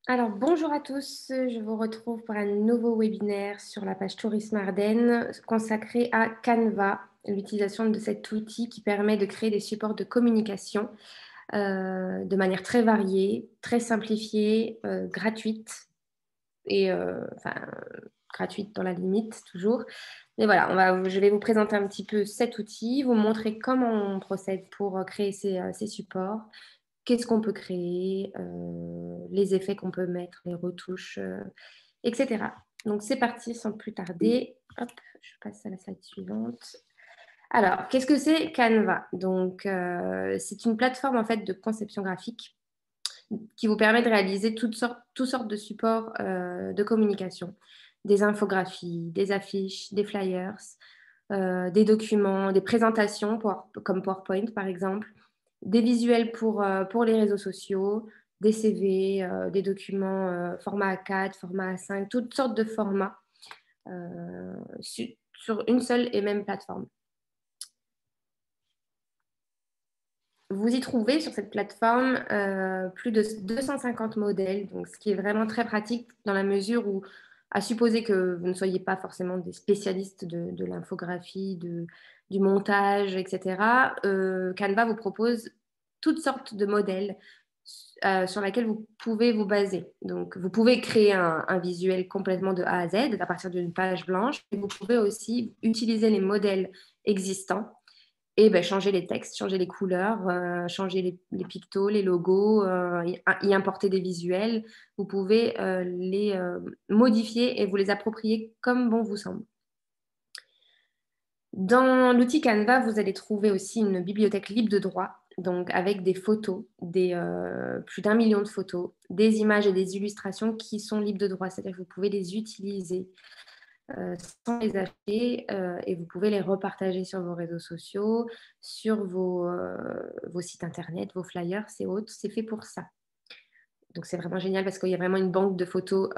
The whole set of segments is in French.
Alors, bonjour à tous, je vous retrouve pour un nouveau webinaire sur la page Tourisme Ardennes consacré à Canva, l'utilisation de cet outil qui permet de créer des supports de communication de manière très variée, très simplifiée, gratuite et enfin gratuite dans la limite toujours. Mais voilà, je vais vous présenter un petit peu cet outil, vous montrer comment on procède pour créer ces supports. Qu'est-ce qu'on peut créer, les effets qu'on peut mettre, les retouches, etc. Donc, c'est parti sans plus tarder. Hop, je passe à la slide suivante. Alors, qu'est-ce que c'est Canva? Donc, c'est une plateforme en fait de conception graphique qui vous permet de réaliser toutes sortes de supports de communication, des infographies, des affiches, des flyers, des documents, des présentations comme PowerPoint par exemple, des visuels pour les réseaux sociaux, des CV, des documents format A4, format A5, toutes sortes de formats sur une seule et même plateforme. Vous y trouvez sur cette plateforme plus de 250 modèles, donc ce qui est vraiment très pratique dans la mesure où, à supposer que vous ne soyez pas forcément des spécialistes de l'infographie, du montage, etc., Canva vous propose toutes sortes de modèles sur lesquels vous pouvez vous baser. Donc, vous pouvez créer un visuel complètement de A à Z à partir d'une page blanche, et vous pouvez aussi utiliser les modèles existants et ben, changer les textes, changer les couleurs, changer les pictos, les logos, y importer des visuels. Vous pouvez les modifier et vous les approprier comme bon vous semble. Dans l'outil Canva, vous allez trouver aussi une bibliothèque libre de droit, donc avec des photos, plus d'1 million de photos, des images et des illustrations qui sont libres de droit, c'est-à-dire que vous pouvez les utiliser sans les acheter et vous pouvez les repartager sur vos réseaux sociaux, sur vos sites internet, vos flyers et autres. C'est fait pour ça. Donc c'est vraiment génial parce qu'il y a vraiment une banque de photos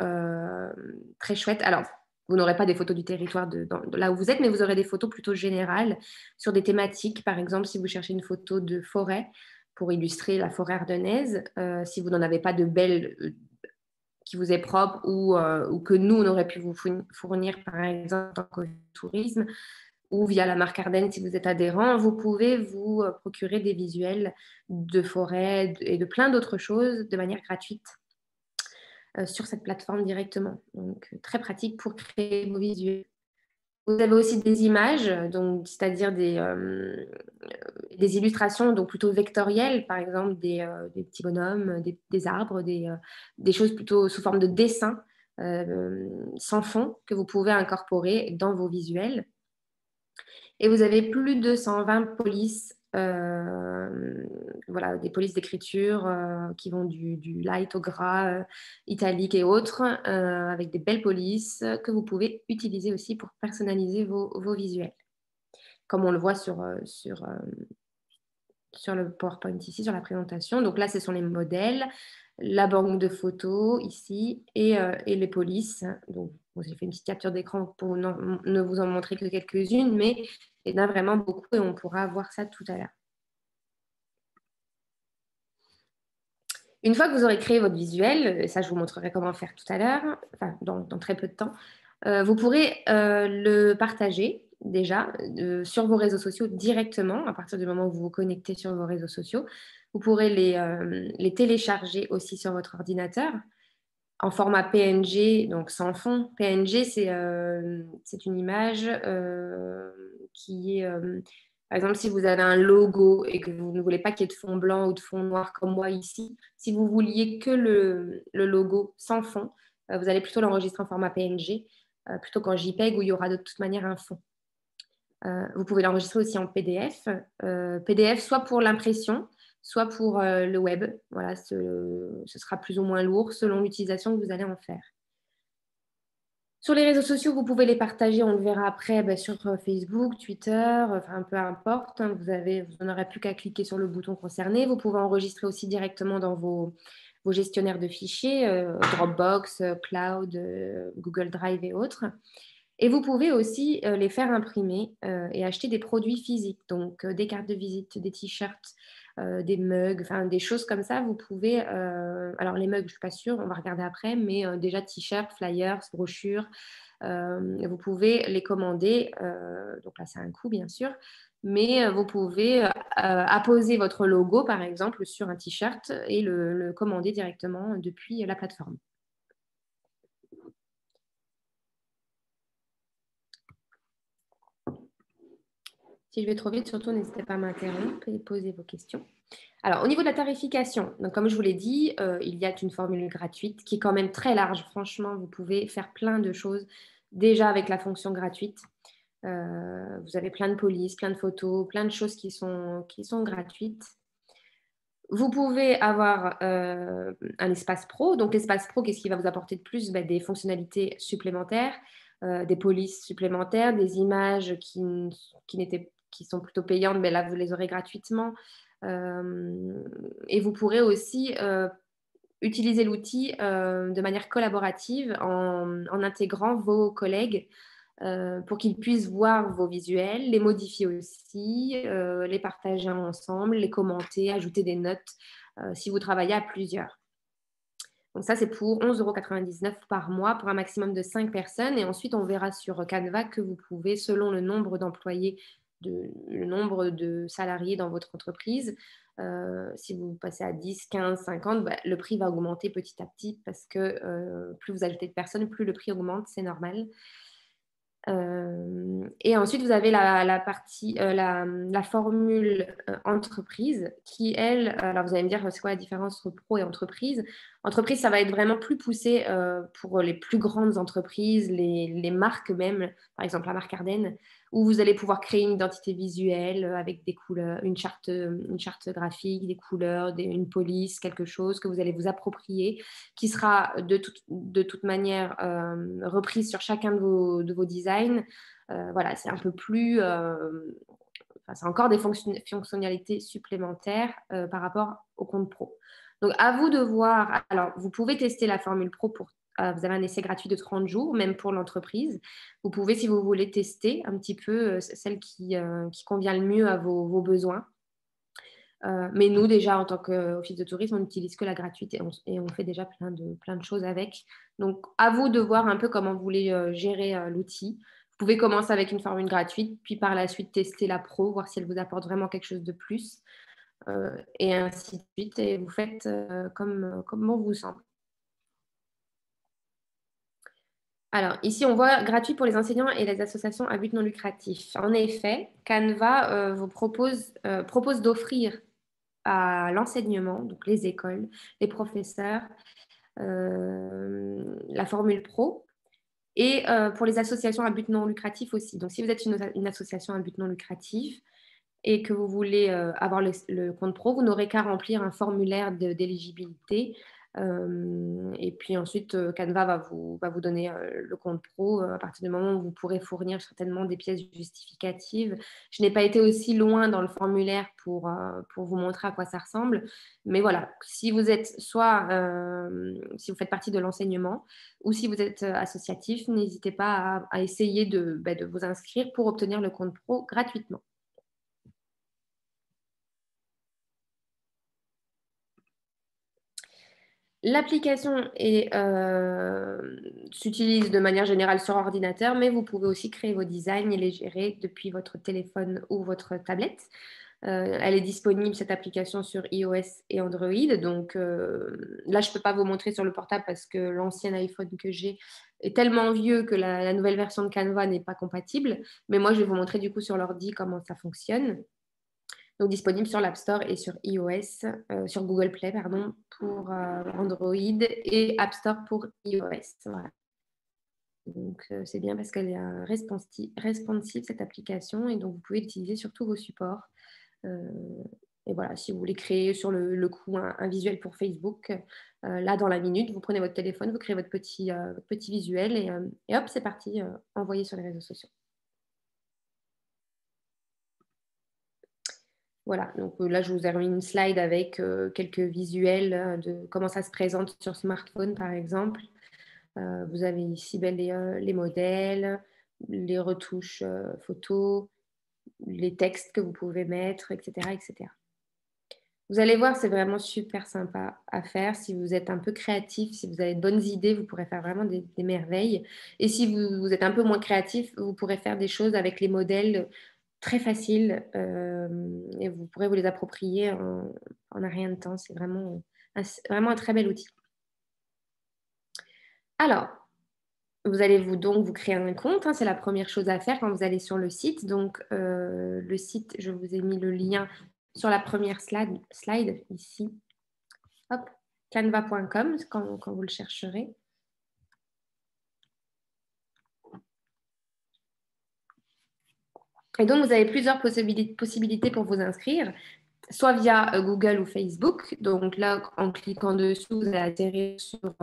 très chouette. Alors, vous n'aurez pas des photos du territoire de là où vous êtes, mais vous aurez des photos plutôt générales sur des thématiques. Par exemple, si vous cherchez une photo de forêt pour illustrer la forêt ardennaise, si vous n'en avez pas de belles qui vous est propre ou que nous, on aurait pu vous fournir, par exemple, en tant que tourisme, ou via la marque Ardennes, si vous êtes adhérent, vous pouvez vous procurer des visuels de forêt et de plein d'autres choses de manière gratuite sur cette plateforme directement. Donc, très pratique pour créer vos visuels. Vous avez aussi des images, donc, c'est-à-dire des illustrations donc plutôt vectorielles, par exemple des petits bonhommes, des arbres, des choses plutôt sous forme de dessin sans fond que vous pouvez incorporer dans vos visuels. Et vous avez plus de 120 polices, voilà, des polices d'écriture qui vont du light au gras, italique et autres, avec des belles polices que vous pouvez utiliser aussi pour personnaliser vos visuels, comme on le voit sur le PowerPoint ici, sur la présentation. Donc là, ce sont les modèles, la banque de photos ici et les polices. Donc, bon, j'ai fait une petite capture d'écran pour ne vous en montrer que quelques-unes, mais il y en a vraiment beaucoup et on pourra voir ça tout à l'heure. Une fois que vous aurez créé votre visuel, et ça je vous montrerai comment faire tout à l'heure, enfin dans très peu de temps, vous pourrez le partager déjà sur vos réseaux sociaux directement, à partir du moment où vous vous connectez sur vos réseaux sociaux. Vous pourrez les télécharger aussi sur votre ordinateur en format PNG, donc sans fond. PNG, c'est une image qui est, par exemple, si vous avez un logo et que vous ne voulez pas qu'il y ait de fond blanc ou de fond noir comme moi ici, si vous vouliez que le logo sans fond, vous allez plutôt l'enregistrer en format PNG plutôt qu'en JPEG où il y aura de toute manière un fond. Vous pouvez l'enregistrer aussi en PDF. PDF soit pour l'impression, soit pour le web. Voilà, ce sera plus ou moins lourd selon l'utilisation que vous allez en faire. Sur les réseaux sociaux, vous pouvez les partager, on le verra après, sur Facebook, Twitter, enfin peu importe. Hein, vous n'aurez plus qu'à cliquer sur le bouton concerné. Vous pouvez enregistrer aussi directement dans vos gestionnaires de fichiers, Dropbox, Cloud, Google Drive et autres. Et vous pouvez aussi les faire imprimer et acheter des produits physiques, donc des cartes de visite, des t-shirts, des mugs, enfin des choses comme ça. Vous pouvez, alors les mugs, je ne suis pas sûre, on va regarder après, mais déjà t-shirts, flyers, brochures, vous pouvez les commander. Donc là, c'est un coût, bien sûr, mais vous pouvez apposer votre logo, par exemple, sur un t-shirt et le commander directement depuis la plateforme. Si je vais trop vite, surtout, n'hésitez pas à m'interrompre et poser vos questions. Alors, au niveau de la tarification, donc, comme je vous l'ai dit, il y a une formule gratuite qui est quand même très large. Franchement, vous pouvez faire plein de choses déjà avec la fonction gratuite. Vous avez plein de polices, plein de photos, plein de choses qui sont gratuites. Vous pouvez avoir un espace pro. Donc, l'espace pro, qu'est-ce qui va vous apporter de plus? Ben, des fonctionnalités supplémentaires, des polices supplémentaires, des images qui sont plutôt payantes, mais là, vous les aurez gratuitement. Et vous pourrez aussi utiliser l'outil de manière collaborative en intégrant vos collègues pour qu'ils puissent voir vos visuels, les modifier aussi, les partager ensemble, les commenter, ajouter des notes si vous travaillez à plusieurs. Donc ça, c'est pour 11,99 € par mois pour un maximum de 5 personnes. Et ensuite, on verra sur Canva que vous pouvez, selon le nombre d'employés, le nombre de salariés dans votre entreprise, si vous passez à 10, 15, 50, bah, le prix va augmenter petit à petit parce que plus vous ajoutez de personnes, plus le prix augmente, c'est normal. Et ensuite, vous avez la partie, la formule entreprise qui, elle, alors vous allez me dire, c'est quoi la différence entre pro et entreprise? Entreprise, ça va être vraiment plus poussé pour les plus grandes entreprises, les marques même, par exemple la marque Ardennes, où vous allez pouvoir créer une identité visuelle avec des couleurs, une charte graphique, des couleurs, une police, quelque chose que vous allez vous approprier, qui sera de toute manière reprise sur chacun de vos designs. Voilà, c'est un peu plus... enfin, c'est encore des fonctionnalités supplémentaires par rapport au compte pro. Donc, à vous de voir. Alors, vous pouvez tester la formule pro pour... vous avez un essai gratuit de 30 jours, même pour l'entreprise. Vous pouvez, si vous voulez, tester un petit peu celle qui convient le mieux à vos besoins. Mais nous, déjà, en tant qu'office de tourisme, on n'utilise que la gratuite et on fait déjà plein de choses avec. Donc, à vous de voir un peu comment vous voulez gérer l'outil. Vous pouvez commencer avec une formule gratuite, puis par la suite tester la pro, voir si elle vous apporte vraiment quelque chose de plus, et ainsi de suite. Et vous faites comme bon vous semble. Alors, ici, on voit gratuit pour les enseignants et les associations à but non lucratif. En effet, Canva vous propose d'offrir à l'enseignement, donc les écoles, les professeurs, la formule pro, et pour les associations à but non lucratif aussi. Donc, si vous êtes une association à but non lucratif et que vous voulez avoir le compte pro, vous n'aurez qu'à remplir un formulaire d'éligibilité. Et puis ensuite, Canva va vous donner le compte pro à partir du moment où vous pourrez fournir certainement des pièces justificatives. Je n'ai pas été aussi loin dans le formulaire pour vous montrer à quoi ça ressemble. Mais voilà, si vous êtes si vous faites partie de l'enseignement ou si vous êtes associatif, n'hésitez pas à essayer de vous inscrire pour obtenir le compte pro gratuitement. L'application s'utilise de manière générale sur ordinateur, mais vous pouvez aussi créer vos designs et les gérer depuis votre téléphone ou votre tablette. Elle est disponible, cette application, sur iOS et Android. Donc là, je ne peux pas vous montrer sur le portable parce que l'ancien iPhone que j'ai est tellement vieux que la nouvelle version de Canva n'est pas compatible. Mais moi, je vais vous montrer du coup sur l'ordi comment ça fonctionne. Donc disponible sur l'App Store et sur iOS, sur Google Play, pardon, pour Android et App Store pour iOS. Voilà. Donc c'est bien parce qu'elle est responsive, cette application, et donc vous pouvez l'utiliser sur tous vos supports. Et voilà, si vous voulez créer sur le coup un visuel pour Facebook, là dans la minute, vous prenez votre téléphone, vous créez votre petit visuel et hop, c'est parti, envoyé sur les réseaux sociaux. Voilà, donc là, je vous ai remis une slide avec quelques visuels de comment ça se présente sur smartphone, par exemple. Vous avez ici les modèles, les retouches photos, les textes que vous pouvez mettre, etc., etc. Vous allez voir, c'est vraiment super sympa à faire. Si vous êtes un peu créatif, si vous avez de bonnes idées, vous pourrez faire vraiment des merveilles. Et si vous êtes un peu moins créatif, vous pourrez faire des choses avec les modèles très faciles et vous pourrez vous les approprier en un rien de temps. C'est vraiment un très bel outil. Alors, vous allez donc vous créer un compte, hein, c'est la première chose à faire quand vous allez sur le site. Donc, le site, je vous ai mis le lien sur la première slide ici. Hop, canva.com quand vous le chercherez. Et donc, vous avez plusieurs possibilités pour vous inscrire, soit via Google ou Facebook. Donc là, en cliquant dessus, vous allez atterrir sur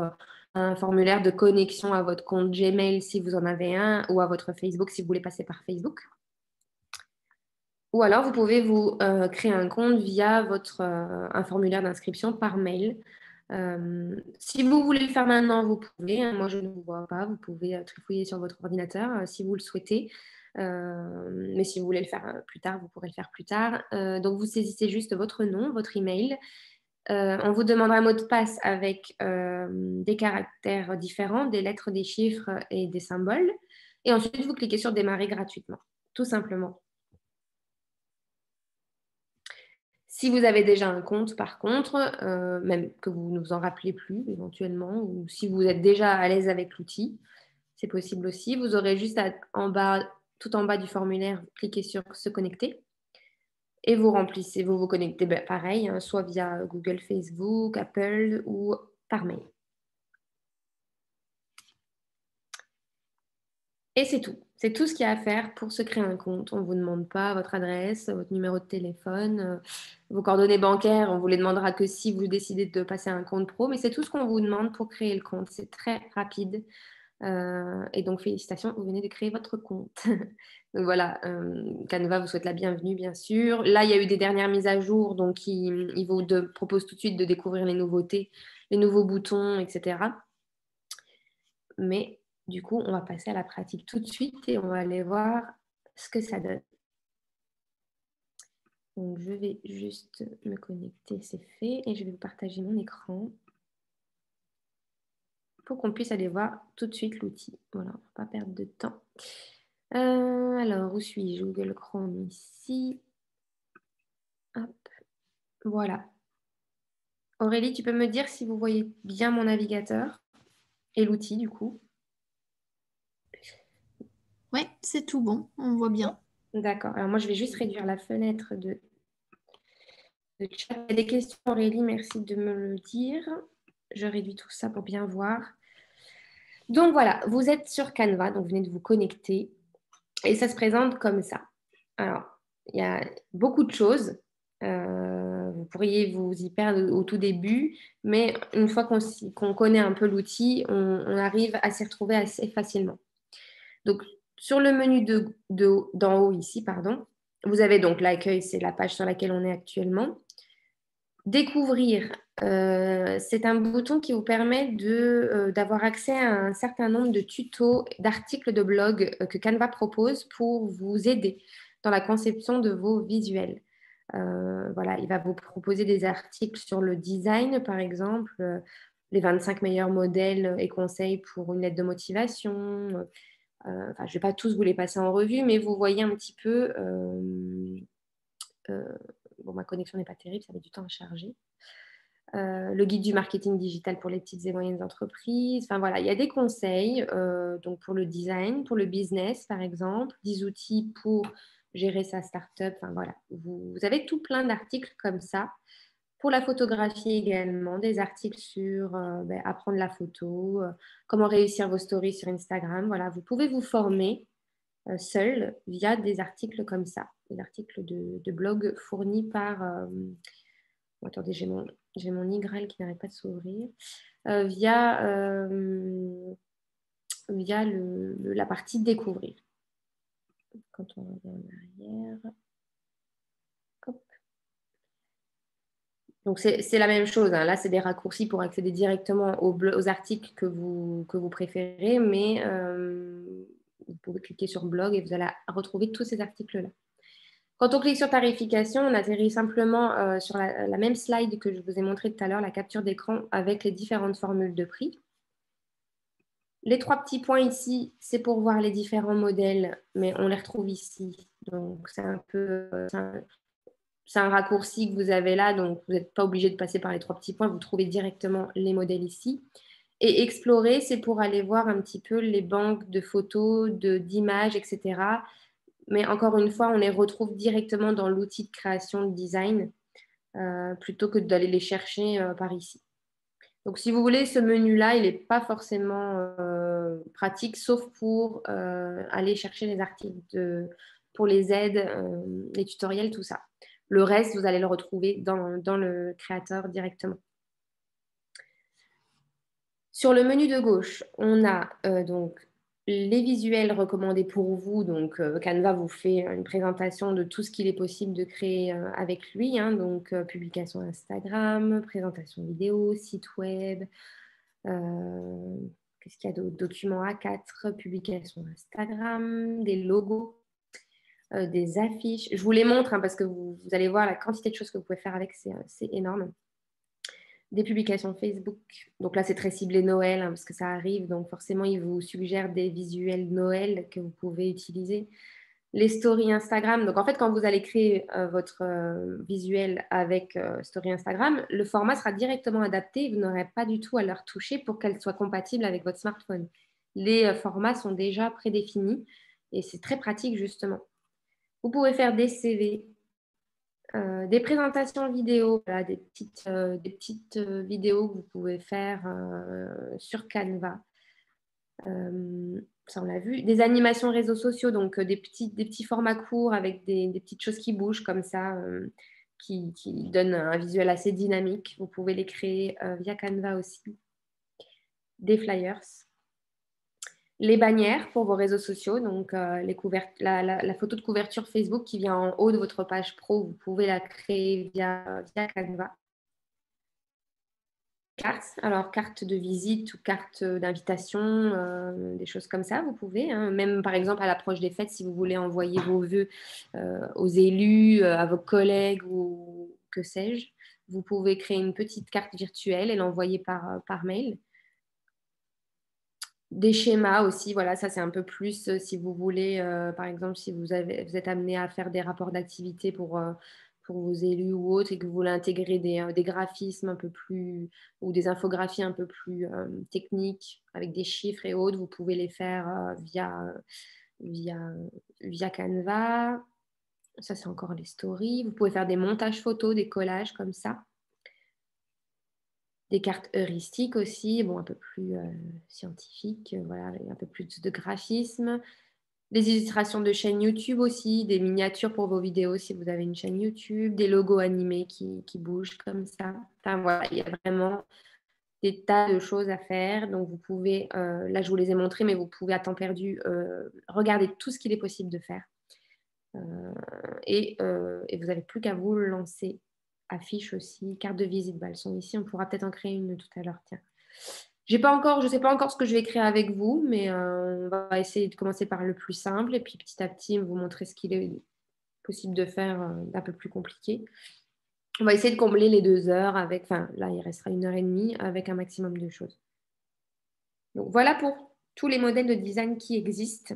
un formulaire de connexion à votre compte Gmail si vous en avez un, ou à votre Facebook si vous voulez passer par Facebook. Ou alors, vous pouvez vous créer un compte via un formulaire d'inscription par mail. Si vous voulez le faire maintenant, vous pouvez, hein. Moi, je ne vous vois pas. Vous pouvez trifouiller sur votre ordinateur si vous le souhaitez. Mais si vous voulez le faire plus tard, vous pourrez le faire plus tard. Donc, vous saisissez juste votre nom, votre email. On vous demandera un mot de passe avec des caractères différents, des lettres, des chiffres et des symboles. Et ensuite, vous cliquez sur démarrer gratuitement, tout simplement. Si vous avez déjà un compte, par contre, même que vous ne vous en rappelez plus éventuellement, ou si vous êtes déjà à l'aise avec l'outil, c'est possible aussi. Vous aurez juste tout en bas du formulaire, cliquer sur se connecter et vous remplissez, vous vous connectez pareil, hein, soit via Google, Facebook, Apple ou par mail. Et c'est tout. C'est tout ce qu'il y a à faire pour se créer un compte. On ne vous demande pas votre adresse, votre numéro de téléphone, vos coordonnées bancaires. On vous les demandera que si vous décidez de passer à un compte pro. Mais c'est tout ce qu'on vous demande pour créer le compte. C'est très rapide. Et donc, félicitations, vous venez de créer votre compte. Donc voilà, Canva vous souhaite la bienvenue, bien sûr. Là, il y a eu des dernières mises à jour. Donc, il vous propose tout de suite de découvrir les nouveautés, les nouveaux boutons, etc. Mais du coup, on va passer à la pratique tout de suite et on va aller voir ce que ça donne. Donc, je vais juste me connecter, c'est fait, et je vais vous partager mon écran pour qu'on puisse aller voir tout de suite l'outil. Voilà, on ne va pas perdre de temps. Alors, où suis-je? Google Chrome ici. Hop, voilà. Aurélie, tu peux me dire si vous voyez bien mon navigateur et l'outil du coup? Ouais, c'est tout bon, on voit bien. D'accord. Alors moi, je vais juste réduire la fenêtre de chat. Il y a des questions, Aurélie, merci de me le dire. Je réduis tout ça pour bien voir. Donc voilà, vous êtes sur Canva, donc vous venez de vous connecter et ça se présente comme ça. Alors, il y a beaucoup de choses. Vous pourriez vous y perdre au tout début, mais une fois qu'on connaît un peu l'outil, on arrive à s'y retrouver assez facilement. Donc, sur le menu d'en haut ici, pardon, vous avez donc l'accueil, c'est la page sur laquelle on est actuellement. Découvrir, c'est un bouton qui vous permet d'avoir accès à un certain nombre de tutos, d'articles de blog que Canva propose pour vous aider dans la conception de vos visuels. Voilà, il va vous proposer des articles sur le design, par exemple, les 25 meilleurs modèles et conseils pour une lettre de motivation. Enfin, je ne vais pas tous vous les passer en revue, mais vous voyez un petit peu. Bon, ma connexion n'est pas terrible, ça met du temps à charger. Le guide du marketing digital pour les petites et moyennes entreprises. Enfin voilà, il y a des conseils donc pour le design, pour le business par exemple, des outils pour gérer sa startup. Enfin voilà, vous avez tout plein d'articles comme ça. Pour la photographie également, des articles sur apprendre la photo, comment réussir vos stories sur Instagram. Voilà, vous pouvez vous former seul via des articles comme ça, des articles de blog fournis par attendez, j'ai mon iGraal qui n'arrête pas de s'ouvrir. Via la partie découvrir. Quand on revient en arrière. Hop. Donc, c'est la même chose, hein. Là, c'est des raccourcis pour accéder directement aux articles que vous préférez, mais vous pouvez cliquer sur blog et vous allez retrouver tous ces articles-là. Quand on clique sur tarification, on atterrit simplement sur la même slide que je vous ai montré tout à l'heure, la capture d'écran avec les différentes formules de prix. Les 3 petits points ici, c'est pour voir les différents modèles, mais on les retrouve ici. Donc, c'est un raccourci que vous avez là, donc vous n'êtes pas obligé de passer par les 3 petits points, vous trouvez directement les modèles ici. Et explorer, c'est pour aller voir un petit peu les banques de photos, d'images, etc. Mais encore une fois, on les retrouve directement dans l'outil de création de design plutôt que d'aller les chercher par ici. Donc, si vous voulez, ce menu-là, il n'est pas forcément pratique, sauf pour aller chercher les articles pour les aides, les tutoriels, tout ça. Le reste, vous allez le retrouver dans le créateur directement. Sur le menu de gauche, on a donc les visuels recommandés pour vous. Donc, Canva vous fait une présentation de tout ce qu'il est possible de créer avec lui. Hein, donc, publication Instagram, présentation vidéo, site web. Qu'est-ce qu'il y a d'autre? Documents A4, publication Instagram, des logos, des affiches. Je vous les montre hein, parce que vous allez voir la quantité de choses que vous pouvez faire avec, c'est énorme. Des publications Facebook. Donc là, c'est très ciblé Noël hein, parce que ça arrive. Donc forcément, il vous suggère des visuels Noël que vous pouvez utiliser. Les stories Instagram. Donc en fait, quand vous allez créer votre visuel avec story Instagram, le format sera directement adapté. Vous n'aurez pas du tout à le retoucher pour qu'elle soit compatible avec votre smartphone. Les formats sont déjà prédéfinis et c'est très pratique justement. Vous pouvez faire des CV, des présentations vidéo, voilà, des petites vidéos que vous pouvez faire sur Canva. Ça, on l'a vu. Des animations réseaux sociaux, donc des petits formats courts avec des petites choses qui bougent comme ça, qui donnent un visuel assez dynamique. Vous pouvez les créer via Canva aussi. Des flyers. Les bannières pour vos réseaux sociaux, donc la photo de couverture Facebook qui vient en haut de votre page pro, vous pouvez la créer via Canva. Cartes, alors carte de visite ou carte d'invitation, des choses comme ça, vous pouvez. Hein. Même par exemple à l'approche des fêtes, si vous voulez envoyer vos vœux aux élus, à vos collègues ou que sais-je, vous pouvez créer une petite carte virtuelle et l'envoyer par mail. Des schémas aussi, voilà, ça c'est un peu plus si vous voulez, par exemple, si vous êtes amené à faire des rapports d'activité pour vos élus ou autres et que vous voulez intégrer des graphismes un peu plus ou des infographies un peu plus techniques avec des chiffres et autres, vous pouvez les faire via Canva. Ça c'est encore les stories. Vous pouvez faire des montages photos, des collages comme ça. Des cartes heuristiques aussi, bon, un peu plus scientifiques, voilà, avec un peu plus de graphisme. Des illustrations de chaînes YouTube aussi, des miniatures pour vos vidéos si vous avez une chaîne YouTube, des logos animés qui bougent comme ça. Enfin voilà, il y a vraiment des tas de choses à faire. Donc vous pouvez, là je vous les ai montrées, mais vous pouvez à temps perdu regarder tout ce qu'il est possible de faire. Et vous n'avez plus qu'à vous lancer. Affiches aussi, carte de visite, bah, elles sont ici. On pourra peut-être en créer une tout à l'heure. Tiens. Je ne sais pas encore ce que je vais créer avec vous, mais on va essayer de commencer par le plus simple et puis petit à petit vous montrer ce qu'il est possible de faire d'un peu plus compliqué. On va essayer de combler les 2 heures avec, enfin là il restera 1h30 avec un maximum de choses. Donc voilà pour tous les modèles de design qui existent.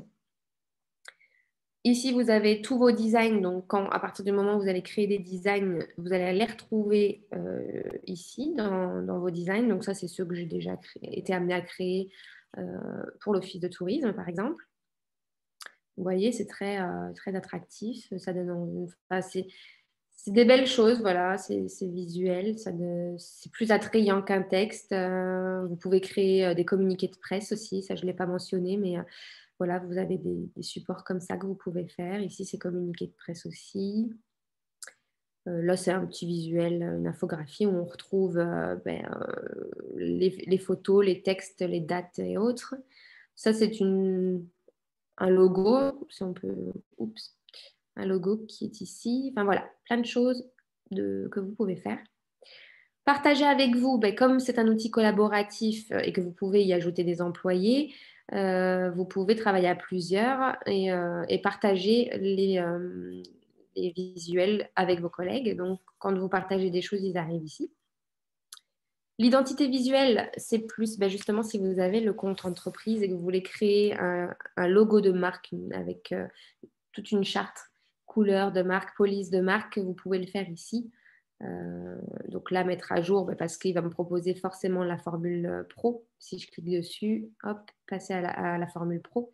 Ici, vous avez tous vos designs. Donc, à partir du moment où vous allez créer des designs, vous allez les retrouver ici dans vos designs. Donc, ça, c'est ceux que j'ai déjà été amenée à créer pour l'office de tourisme, par exemple. Vous voyez, c'est très, très attractif. Ça donne, c'est des belles choses, voilà. C'est visuel. C'est plus attrayant qu'un texte. Vous pouvez créer des communiqués de presse aussi. Ça, je ne l'ai pas mentionné, mais voilà, vous avez des supports comme ça que vous pouvez faire. Ici, c'est communiqué de presse aussi. Là, c'est un petit visuel, une infographie où on retrouve les photos, les textes, les dates et autres. Ça, c'est un logo, si on peut... Oups. Un logo qui est ici. Enfin, voilà, plein de choses que vous pouvez faire. Partager avec vous, comme c'est un outil collaboratif et que vous pouvez y ajouter des employés, vous pouvez travailler à plusieurs et partager les visuels avec vos collègues. Donc, quand vous partagez des choses, ils arrivent ici. L'identité visuelle, c'est plus justement si vous avez le compte entreprise et que vous voulez créer un logo de marque avec toute une charte, couleur de marque, police de marque, vous pouvez le faire ici. Donc là, mettre à jour, parce qu'il va me proposer forcément la formule pro. Si je clique dessus, hop, passer à la formule pro.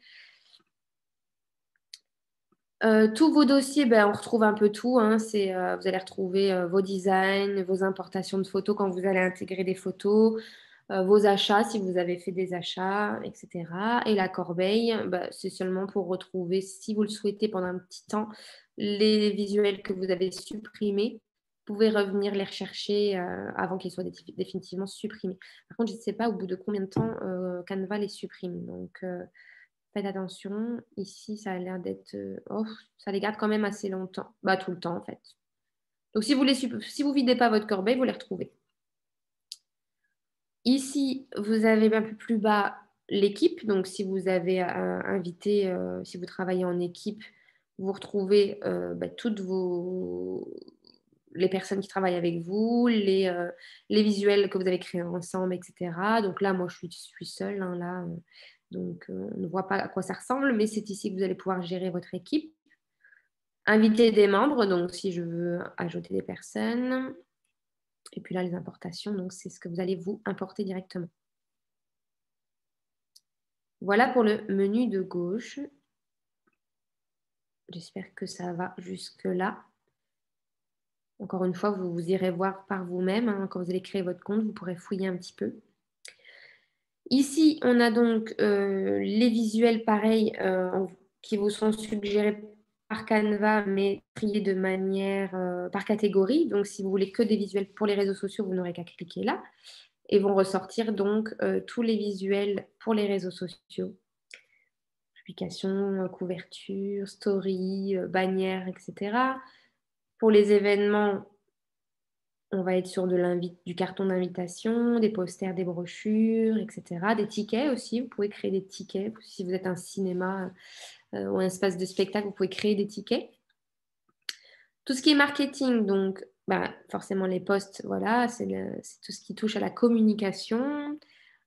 Tous vos dossiers, on retrouve un peu tout. Hein. Vous allez retrouver vos designs, vos importations de photos quand vous allez intégrer des photos, vos achats si vous avez fait des achats, etc. Et la corbeille, c'est seulement pour retrouver, si vous le souhaitez pendant un petit temps, les visuels que vous avez supprimés. Vous pouvez revenir les rechercher avant qu'ils soient définitivement supprimés. Par contre, je ne sais pas au bout de combien de temps Canva les supprime. Donc, faites attention. Ici, ça a l'air d'être... ça les garde quand même assez longtemps. Tout le temps, en fait. Donc, si vous ne videz pas votre corbeille, vous les retrouvez. Ici, vous avez un peu plus bas l'équipe. Donc, si vous avez invité, si vous travaillez en équipe, vous retrouvez toutes les personnes qui travaillent avec vous, les visuels que vous avez créés ensemble, etc. Donc là, moi, je suis seule. Hein, là, donc, on ne voit pas à quoi ça ressemble, mais c'est ici que vous allez pouvoir gérer votre équipe. Inviter des membres, donc si je veux ajouter des personnes. Et puis là, les importations, donc c'est ce que vous allez vous importer directement. Voilà pour le menu de gauche. J'espère que ça va jusque-là. Encore une fois, vous irez voir par vous-même. Hein, quand vous allez créer votre compte, vous pourrez fouiller un petit peu. Ici, on a donc les visuels pareils qui vous sont suggérés par Canva, mais triés de manière par catégorie. Donc, si vous voulez que des visuels pour les réseaux sociaux, vous n'aurez qu'à cliquer là. Et vont ressortir donc tous les visuels pour les réseaux sociaux. Publication, couverture, story, bannière, etc. Pour les événements, on va être sur du carton d'invitation, des posters, des brochures, etc. Des tickets aussi. Vous pouvez créer des tickets. Si vous êtes un cinéma ou un espace de spectacle, vous pouvez créer des tickets. Tout ce qui est marketing, donc forcément les posts, voilà, c'est tout ce qui touche à la communication,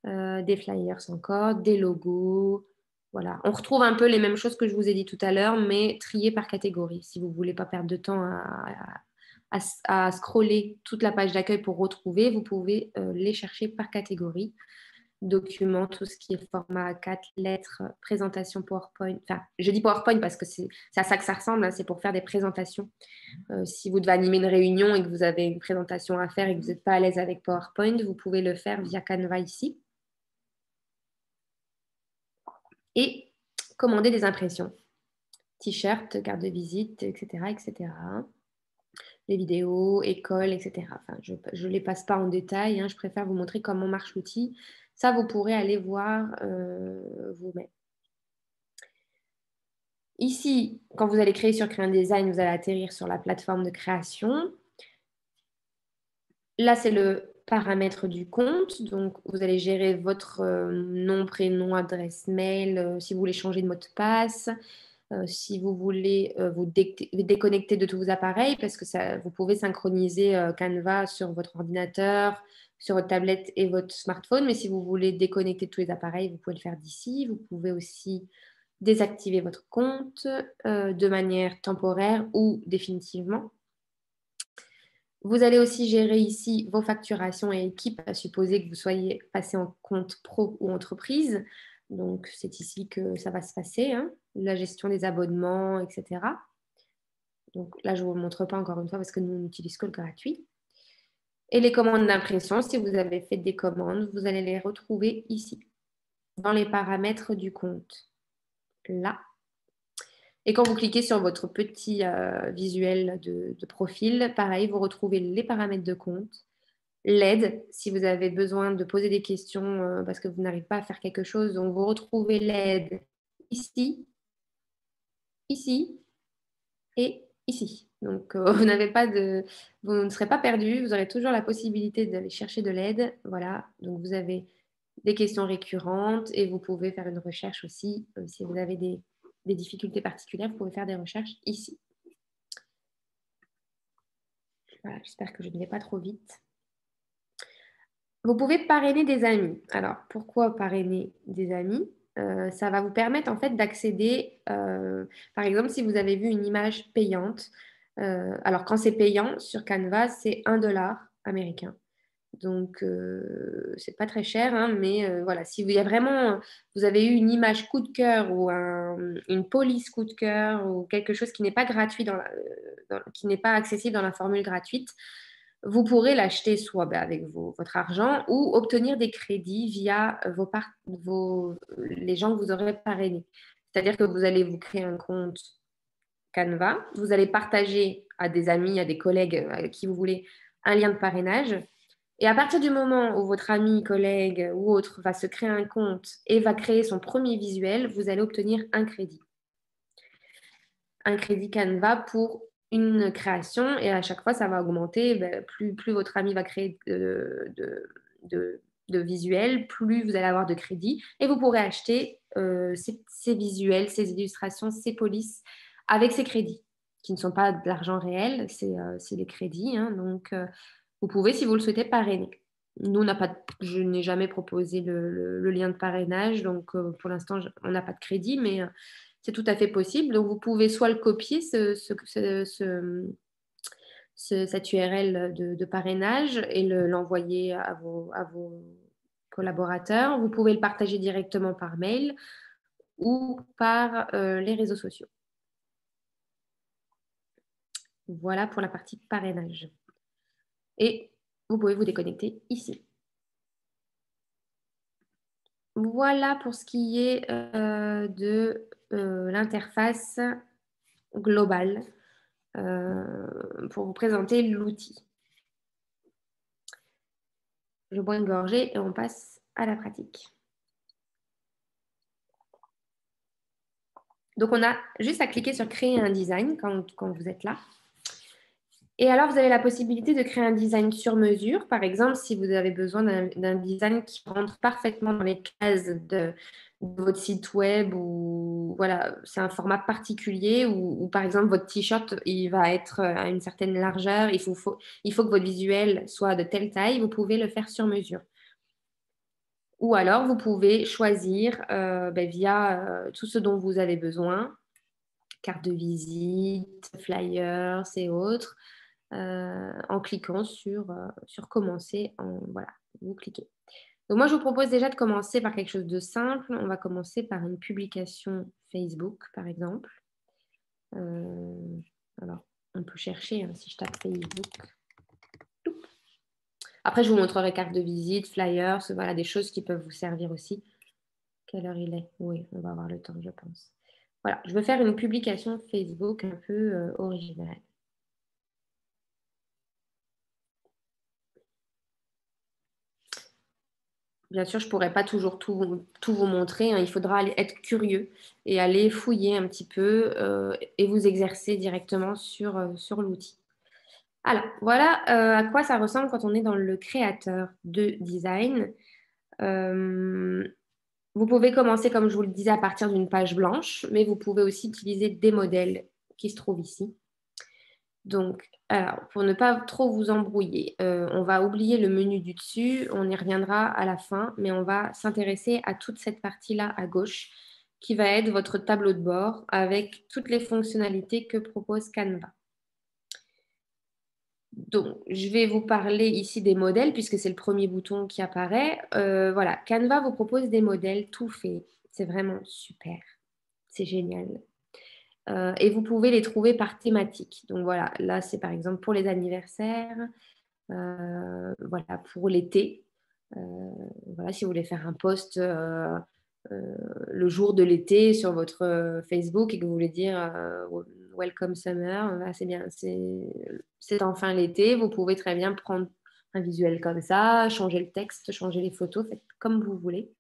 des flyers encore, des logos. Voilà. On retrouve un peu les mêmes choses que je vous ai dit tout à l'heure, mais triées par catégorie. Si vous ne voulez pas perdre de temps à scroller toute la page d'accueil pour retrouver, vous pouvez les chercher par catégorie. Documents, tout ce qui est format A4, lettres, présentation PowerPoint. Enfin, je dis PowerPoint parce que c'est à ça que ça ressemble, hein, c'est pour faire des présentations. Si vous devez animer une réunion et que vous avez une présentation à faire et que vous n'êtes pas à l'aise avec PowerPoint, vous pouvez le faire via Canva ici. Et commander des impressions. T-shirt, carte de visite, etc., etc. Les vidéos, école, etc. Enfin, je ne les passe pas en détail. Hein, je préfère vous montrer comment marche l'outil. Ça, vous pourrez aller voir vous-même. Ici, quand vous allez créer sur Créer un Design, vous allez atterrir sur la plateforme de création. Là, c'est le paramètre du compte. Donc, vous allez gérer votre nom, prénom, adresse mail, si vous voulez changer de mot de passe, si vous voulez vous déconnecter de tous vos appareils, parce que vous pouvez synchroniser Canva sur votre ordinateur, sur votre tablette et votre smartphone. Mais si vous voulez déconnecter de tous les appareils, vous pouvez le faire d'ici. Vous pouvez aussi désactiver votre compte de manière temporaire ou définitivement. Vous allez aussi gérer ici vos facturations et équipes, à supposer que vous soyez passé en compte pro ou entreprise. Donc, c'est ici que ça va se passer, hein, la gestion des abonnements, etc. Donc là, je ne vous le montre pas encore une fois parce que nous, on n'utilise que le gratuit. Et les commandes d'impression, si vous avez fait des commandes, vous allez les retrouver ici, dans les paramètres du compte. Là. Et quand vous cliquez sur votre petit visuel de profil, pareil, vous retrouvez les paramètres de compte, l'aide, si vous avez besoin de poser des questions parce que vous n'arrivez pas à faire quelque chose. Donc, vous retrouvez l'aide ici, ici et ici. Donc, vous ne serez pas perdu. Vous aurez toujours la possibilité d'aller chercher de l'aide. Voilà. Donc, vous avez des questions récurrentes et vous pouvez faire une recherche aussi. Si vous avez des difficultés particulières, vous pouvez faire des recherches ici. Voilà, j'espère que je ne vais pas trop vite. Vous pouvez parrainer des amis. Alors, pourquoi parrainer des amis? Ça va vous permettre en fait d'accéder, par exemple, si vous avez vu une image payante. Alors, quand c'est payant sur Canva, c'est 1 $ américain. Donc, c'est pas très cher, hein, mais voilà, si vous, y a vraiment, vous avez eu une image coup de cœur ou une police coup de cœur ou quelque chose qui n'est pas gratuit qui n'est pas accessible dans la formule gratuite, vous pourrez l'acheter soit avec votre argent ou obtenir des crédits via les gens que vous aurez parrainés. C'est-à-dire que vous allez vous créer un compte Canva, vous allez partager à des amis, à des collègues, à qui vous voulez, un lien de parrainage. Et à partir du moment où votre ami, collègue ou autre va se créer un compte et va créer son premier visuel, vous allez obtenir un crédit. Un crédit Canva pour une création et à chaque fois, ça va augmenter. Plus votre ami va créer de visuels, plus vous allez avoir de crédits et vous pourrez acheter ces visuels, ces illustrations, ces polices avec ces crédits qui ne sont pas de l'argent réel, c'est des crédits. Hein, donc, vous pouvez, si vous le souhaitez, parrainer. Nous, je n'ai jamais proposé le lien de parrainage, donc pour l'instant, on n'a pas de crédit, mais c'est tout à fait possible. Donc, vous pouvez soit le copier, cette URL de parrainage, et l'envoyer à vos collaborateurs. Vous pouvez le partager directement par mail ou par les réseaux sociaux. Voilà pour la partie parrainage. Et vous pouvez vous déconnecter ici. Voilà pour ce qui est de l'interface globale pour vous présenter l'outil. Je bois une gorgée et on passe à la pratique. Donc, on a juste à cliquer sur créer un design quand vous êtes là. Et alors, vous avez la possibilité de créer un design sur mesure. Par exemple, si vous avez besoin d'un design qui rentre parfaitement dans les cases de votre site web ou voilà, c'est un format particulier ou par exemple votre t-shirt il va être à une certaine largeur, il faut que votre visuel soit de telle taille, vous pouvez le faire sur mesure. Ou alors vous pouvez choisir via tout ce dont vous avez besoin, carte de visite, flyers et autres, en cliquant sur commencer. Voilà, vous cliquez. Donc moi, je vous propose déjà de commencer par quelque chose de simple. On va commencer par une publication Facebook, par exemple. Alors, on peut chercher, hein, si je tape Facebook. Après, je vous montrerai carte de visite, flyers, voilà, des choses qui peuvent vous servir aussi. Quelle heure il est? Oui, on va avoir le temps, je pense. Voilà, je veux faire une publication Facebook un peu originale. Bien sûr, je ne pourrais pas toujours tout vous montrer, hein. Il faudra être curieux et aller fouiller un petit peu et vous exercer directement sur l'outil. Alors, voilà à quoi ça ressemble quand on est dans le créateur de design. Vous pouvez commencer, comme je vous le disais, à partir d'une page blanche, mais vous pouvez aussi utiliser des modèles qui se trouvent ici. Donc, alors, pour ne pas trop vous embrouiller, on va oublier le menu du dessus, on y reviendra à la fin, mais on va s'intéresser à toute cette partie-là à gauche, qui va être votre tableau de bord avec toutes les fonctionnalités que propose Canva. Donc, je vais vous parler ici des modèles, puisque c'est le premier bouton qui apparaît. Voilà, Canva vous propose des modèles tout faits. C'est vraiment super. C'est génial. Et vous pouvez les trouver par thématique. Donc voilà, là c'est par exemple pour les anniversaires, voilà, pour l'été. Voilà, si vous voulez faire un post le jour de l'été sur votre Facebook et que vous voulez dire Welcome Summer, voilà, c'est bien, c'est enfin l'été, vous pouvez très bien prendre un visuel comme ça, changer le texte, changer les photos, faites comme vous voulez.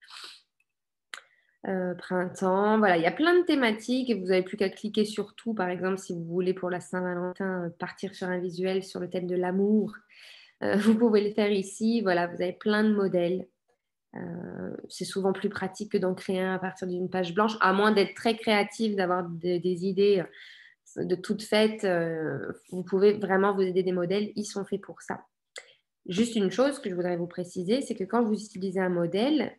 Printemps, voilà, il y a plein de thématiques et vous n'avez plus qu'à cliquer sur tout. Par exemple, si vous voulez pour la Saint-Valentin partir sur un visuel sur le thème de l'amour, vous pouvez le faire ici. Voilà, vous avez plein de modèles. C'est souvent plus pratique que d'en créer un à partir d'une page blanche, à moins d'être très créatif, d'avoir des idées. de toutes faites. Vous pouvez vraiment vous aider des modèles, ils sont faits pour ça. Juste une chose que je voudrais vous préciser, c'est que quand vous utilisez un modèle,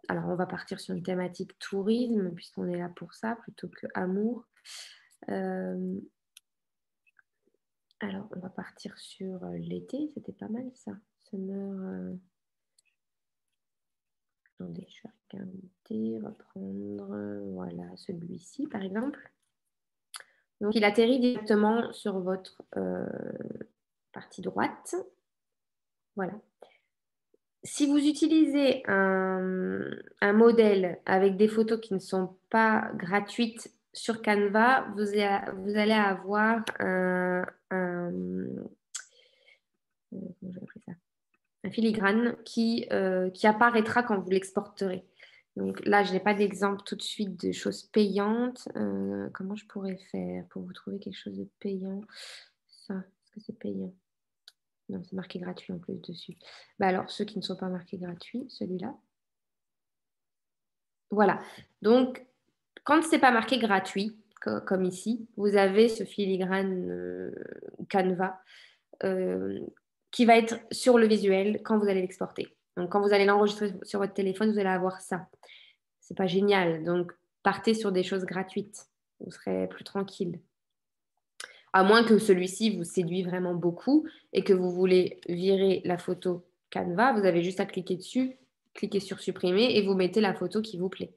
alors on va partir sur une thématique tourisme, puisqu'on est là pour ça, plutôt que amour. Alors, on va partir sur l'été, c'était pas mal ça. Summer. Attendez, je vais regarder, reprendre, voilà, celui-ci par exemple. Donc, il atterrit directement sur votre partie droite. Voilà. Si vous utilisez un modèle avec des photos qui ne sont pas gratuites sur Canva, vous allez avoir comment j'appelle ça, un filigrane qui apparaîtra quand vous l'exporterez. Donc là, je n'ai pas d'exemple tout de suite de choses payantes. Comment je pourrais faire pour vous trouver quelque chose de payant? Ça, est-ce que c'est payant? Non, c'est marqué gratuit en plus dessus. Bah alors, ceux qui ne sont pas marqués gratuits, celui-là. Voilà. Donc, quand ce n'est pas marqué gratuit, comme ici, vous avez ce filigrane Canva qui va être sur le visuel quand vous allez l'exporter. Donc, quand vous allez l'enregistrer sur votre téléphone, vous allez avoir ça. C'est pas génial. Donc, partez sur des choses gratuites. Vous serez plus tranquille. À moins que celui-ci vous séduit vraiment beaucoup et que vous voulez virer la photo Canva, vous avez juste à cliquer dessus, cliquer sur supprimer et vous mettez la photo qui vous plaît.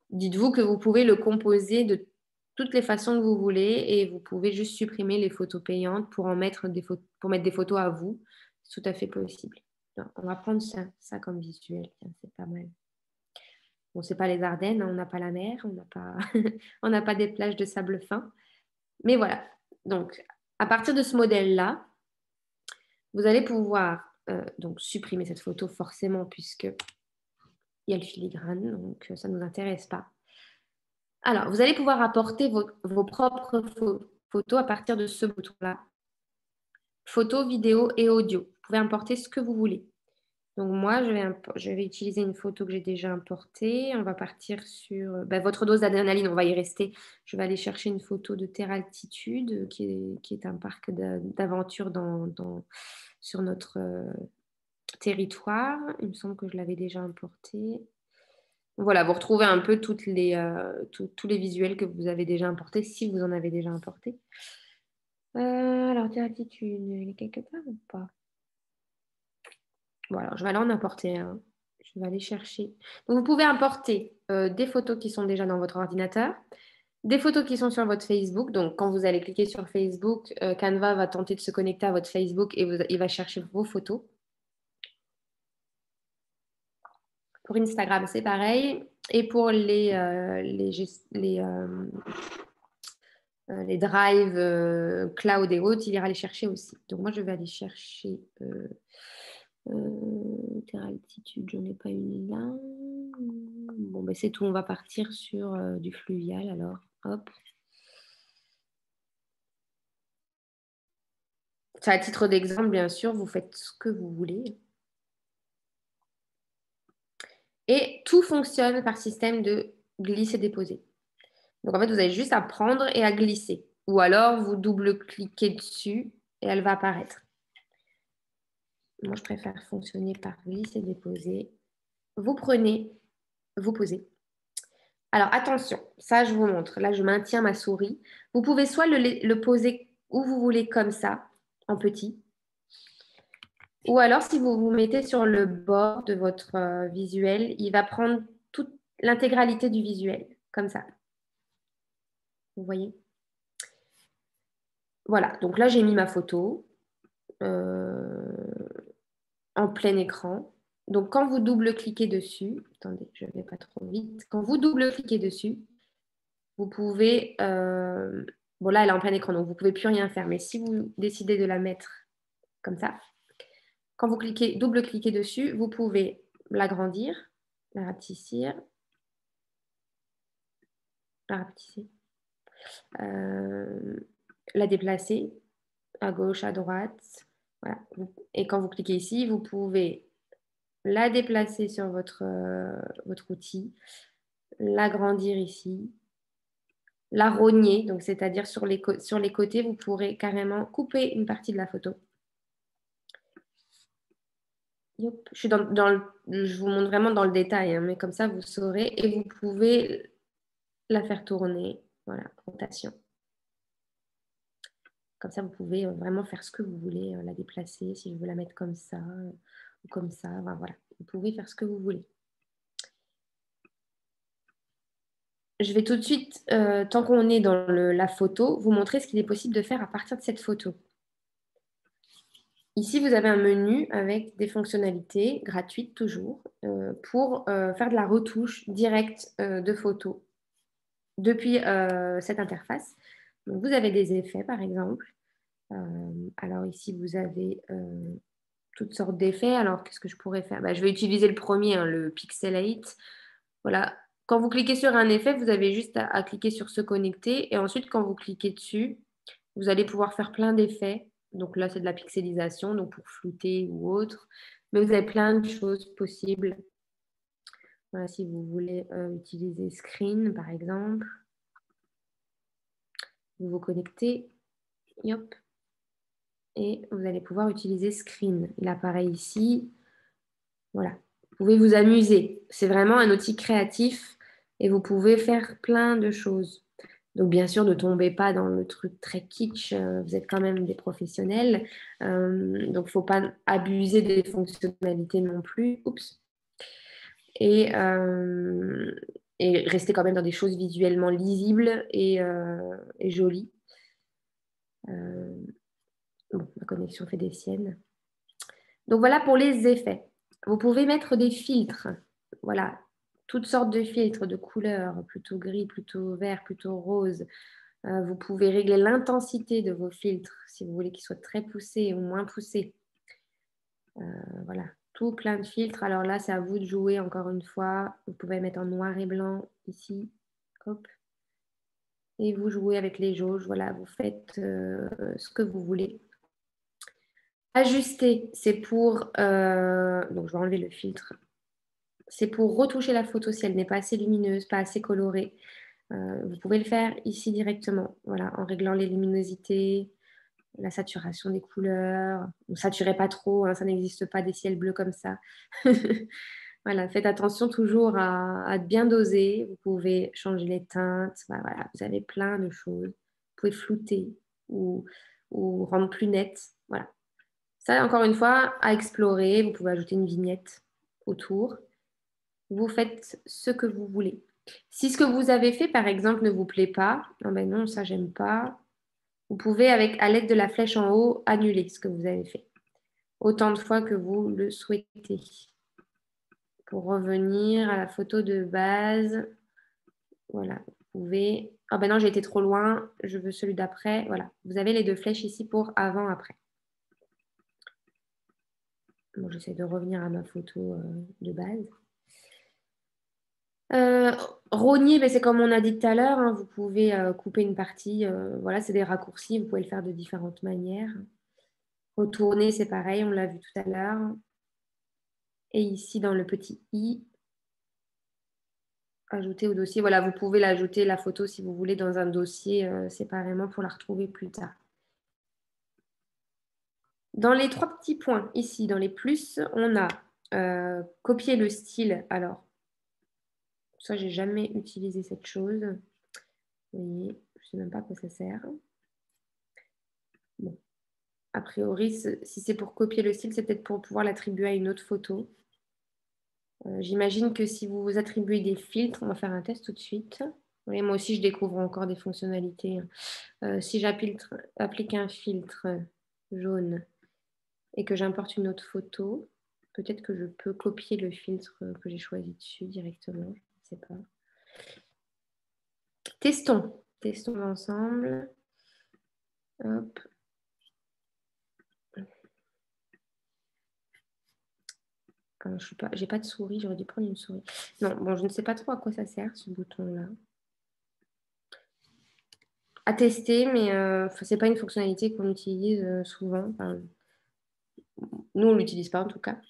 Dites-vous que vous pouvez le composer de toutes les façons que vous voulez et vous pouvez juste supprimer les photos payantes pour mettre des photos à vous. C'est tout à fait possible. Donc, on va prendre ça comme visuel. Tiens, c'est pas mal. Bon, c'est pas les Ardennes, hein, on n'a pas la mer, on n'a pas des plages de sable fin. Mais voilà. Donc, à partir de ce modèle-là, vous allez pouvoir donc supprimer cette photo forcément puisque il y a le filigrane, donc ça ne nous intéresse pas. Alors, vous allez pouvoir apporter vos propres photos à partir de ce bouton-là. Photos, vidéos et audio. Vous pouvez importer ce que vous voulez. Donc, moi, je vais utiliser une photo que j'ai déjà importée. On va partir sur votre dose d'adrénaline. On va y rester. Je vais aller chercher une photo de Terre Altitude, qui est un parc d'aventure sur notre territoire. Il me semble que je l'avais déjà importée. Voilà, vous retrouvez un peu tous les visuels que vous avez déjà importés, si vous en avez déjà importé. Alors, Terratitude, il est quelque part ou pas? Bon, alors, je vais aller en importer un. Je vais aller chercher. Donc, vous pouvez importer des photos qui sont déjà dans votre ordinateur, des photos qui sont sur votre Facebook. Donc, quand vous allez cliquer sur Facebook, Canva va tenter de se connecter à votre Facebook et il va chercher vos photos. Pour Instagram, c'est pareil. Et pour les drives cloud et autres, il ira les chercher aussi. Donc, moi, je vais aller chercher Terre Altitude, j'en ai pas une là. Bon, ben, c'est tout. On va partir sur du fluvial alors. Hop. À titre d'exemple, bien sûr, vous faites ce que vous voulez. Et tout fonctionne par système de glisser-déposer. Donc, en fait, vous avez juste à prendre et à glisser. Ou alors, vous double-cliquez dessus et elle va apparaître. Moi, je préfère fonctionner par glisser-déposer. Vous prenez, vous posez. Alors, attention, ça, je vous montre. Là, je maintiens ma souris. Vous pouvez soit le poser où vous voulez comme ça, en petit. Ou alors, si vous vous mettez sur le bord de votre visuel, il va prendre toute l'intégralité du visuel, comme ça. Vous voyez? Voilà, donc là, j'ai mis ma photo en plein écran. Donc, quand vous double-cliquez dessus, attendez, je ne vais pas trop vite. Quand vous double-cliquez dessus, vous pouvez... bon, là, elle est en plein écran, donc vous ne pouvez plus rien faire. Mais si vous décidez de la mettre comme ça, quand vous double-cliquez dessus, vous pouvez l'agrandir, la rapetissir, la déplacer à gauche, à droite. Voilà. Et quand vous cliquez ici, vous pouvez la déplacer sur votre outil, l'agrandir ici, la rogner, donc c'est-à-dire sur les côtés, vous pourrez carrément couper une partie de la photo. Yep. Je vous montre vraiment dans le détail, hein, mais comme ça, vous saurez. Et vous pouvez la faire tourner. Voilà, rotation. Comme ça, vous pouvez vraiment faire ce que vous voulez, la déplacer, si je veux la mettre comme ça ou comme ça. Enfin, voilà, vous pouvez faire ce que vous voulez. Je vais tout de suite, tant qu'on est dans la photo, vous montrer ce qu'il est possible de faire à partir de cette photo. Ici, vous avez un menu avec des fonctionnalités gratuites toujours pour faire de la retouche directe de photos depuis cette interface. Donc, vous avez des effets, par exemple. Alors ici, vous avez toutes sortes d'effets. Alors, qu'est-ce que je pourrais faire? Je vais utiliser le premier, hein, le Pixelate. Voilà. Quand vous cliquez sur un effet, vous avez juste à cliquer sur se connecter. Et ensuite, quand vous cliquez dessus, vous allez pouvoir faire plein d'effets. Donc là, c'est de la pixelisation, donc pour flouter ou autre. Mais vous avez plein de choses possibles. Voilà, si vous voulez utiliser Screen, par exemple, vous vous connectez. Hop. Et vous allez pouvoir utiliser Screen. Il apparaît ici. Voilà. Vous pouvez vous amuser. C'est vraiment un outil créatif et vous pouvez faire plein de choses. Donc, bien sûr, ne tombez pas dans le truc très kitsch. Vous êtes quand même des professionnels. Donc, il ne faut pas abuser des fonctionnalités non plus. Oups. Et, rester quand même dans des choses visuellement lisibles et jolies. Bon, ma connexion fait des siennes. Donc, voilà pour les effets. Vous pouvez mettre des filtres. Voilà, toutes sortes de filtres de couleurs, plutôt gris, plutôt vert, plutôt rose. Vous pouvez régler l'intensité de vos filtres si vous voulez qu'ils soient très poussés ou moins poussés. Voilà, tout plein de filtres. Alors là, c'est à vous de jouer encore une fois. Vous pouvez mettre en noir et blanc ici. Hop. Et vous jouez avec les jauges. Voilà, vous faites ce que vous voulez. Ajuster, c'est pour... donc, je vais enlever le filtre. C'est pour retoucher la photo si elle n'est pas assez lumineuse, pas assez colorée. Vous pouvez le faire ici directement, voilà, en réglant les luminosités, la saturation des couleurs. Ne saturez pas trop, hein, ça n'existe pas des ciels bleus comme ça. Voilà, faites attention toujours à bien doser. Vous pouvez changer les teintes. Voilà, vous avez plein de choses. Vous pouvez flouter ou rendre plus net. Voilà. Ça, encore une fois, à explorer. Vous pouvez ajouter une vignette autour. Vous faites ce que vous voulez. Si ce que vous avez fait, par exemple, ne vous plaît pas, non, ben non, ça, j'aime pas. Vous pouvez, à l'aide de la flèche en haut, annuler ce que vous avez fait. Autant de fois que vous le souhaitez. Pour revenir à la photo de base, voilà, vous pouvez... Ah ben non, j'ai été trop loin, je veux celui d'après. Voilà, vous avez les deux flèches ici pour avant-après. Bon, j'essaie de revenir à ma photo de base. Rogner, ben, c'est comme on a dit tout à l'heure, hein, vous pouvez couper une partie. Voilà, c'est des raccourcis, vous pouvez le faire de différentes manières. Retourner, c'est pareil, on l'a vu tout à l'heure. Et ici, dans le petit i, ajouter au dossier. Voilà, vous pouvez l'ajouter, la photo, si vous voulez, dans un dossier séparément pour la retrouver plus tard. Dans les trois petits points, ici, dans les plus, on a copier le style. Alors, ça, j'ai jamais utilisé cette chose. Vous voyez, je ne sais même pas à quoi ça sert. Bon. A priori, si c'est pour copier le style, c'est peut-être pour pouvoir l'attribuer à une autre photo. J'imagine que si vous attribuez des filtres, on va faire un test tout de suite. Oui, moi aussi, je découvre encore des fonctionnalités. Si j'applique un filtre jaune et que j'importe une autre photo, peut-être que je peux copier le filtre que j'ai choisi dessus directement. Je ne sais pas. Testons ensemble. Hop. J'ai pas de souris, j'aurais dû prendre une souris. Non, bon, je ne sais pas trop à quoi ça sert ce bouton-là. À tester, mais c'est pas une fonctionnalité qu'on utilise souvent. Enfin, nous, on l'utilise pas en tout cas.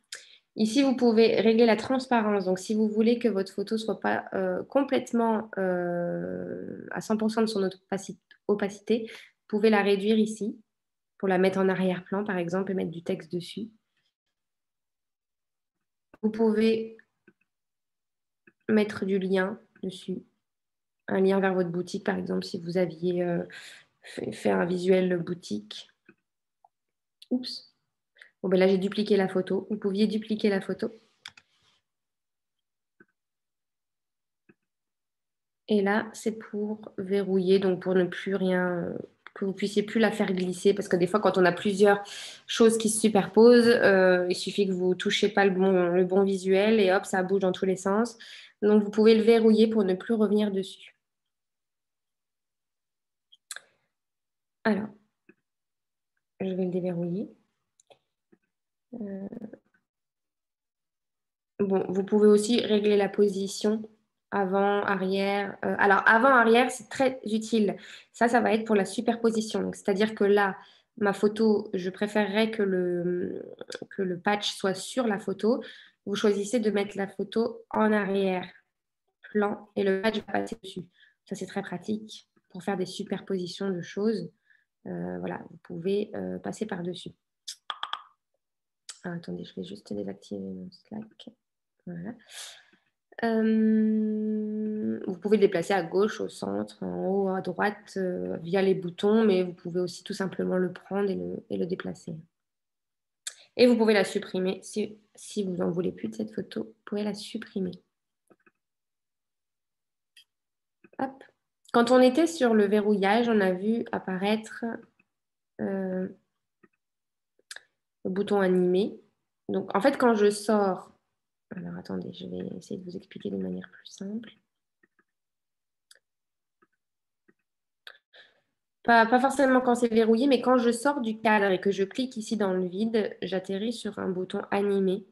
Ici, vous pouvez régler la transparence. Donc, si vous voulez que votre photo ne soit pas complètement à 100% de son opacité, vous pouvez la réduire ici pour la mettre en arrière-plan, par exemple, et mettre du texte dessus. Vous pouvez mettre du lien dessus, un lien vers votre boutique, par exemple, si vous aviez fait un visuel boutique. Oups. Bon, ben là, j'ai dupliqué la photo. Vous pouviez dupliquer la photo. Et là, c'est pour verrouiller, donc pour ne plus rien, que vous puissiez plus la faire glisser, parce que des fois, quand on a plusieurs choses qui se superposent, il suffit que vous touchez pas le bon visuel et hop, ça bouge dans tous les sens. Donc, vous pouvez le verrouiller pour ne plus revenir dessus. Alors, je vais le déverrouiller. Bon, vous pouvez aussi régler la position avant, arrière. Alors, avant, arrière, c'est très utile. Ça va être pour la superposition. Donc, c'est-à-dire que là, ma photo, je préférerais que le patch soit sur la photo. Vous choisissez de mettre la photo en arrière-plan et le patch va passer dessus. Ça, c'est très pratique pour faire des superpositions de choses. Voilà, vous pouvez passer par-dessus. Ah, attendez, je vais juste désactiver mon Slack. Voilà. Vous pouvez le déplacer à gauche, au centre, en haut, à droite, via les boutons, mais vous pouvez aussi tout simplement le prendre et le déplacer. Et vous pouvez la supprimer. Si vous n'en voulez plus de cette photo, vous pouvez la supprimer. Hop. Quand on était sur le verrouillage, on a vu apparaître le bouton animé. Donc, en fait, quand je sors... Alors, attendez, je vais essayer de vous expliquer de manière plus simple. Pas forcément quand c'est verrouillé, mais quand je sors du cadre et que je clique ici dans le vide, j'atterris sur un bouton animé.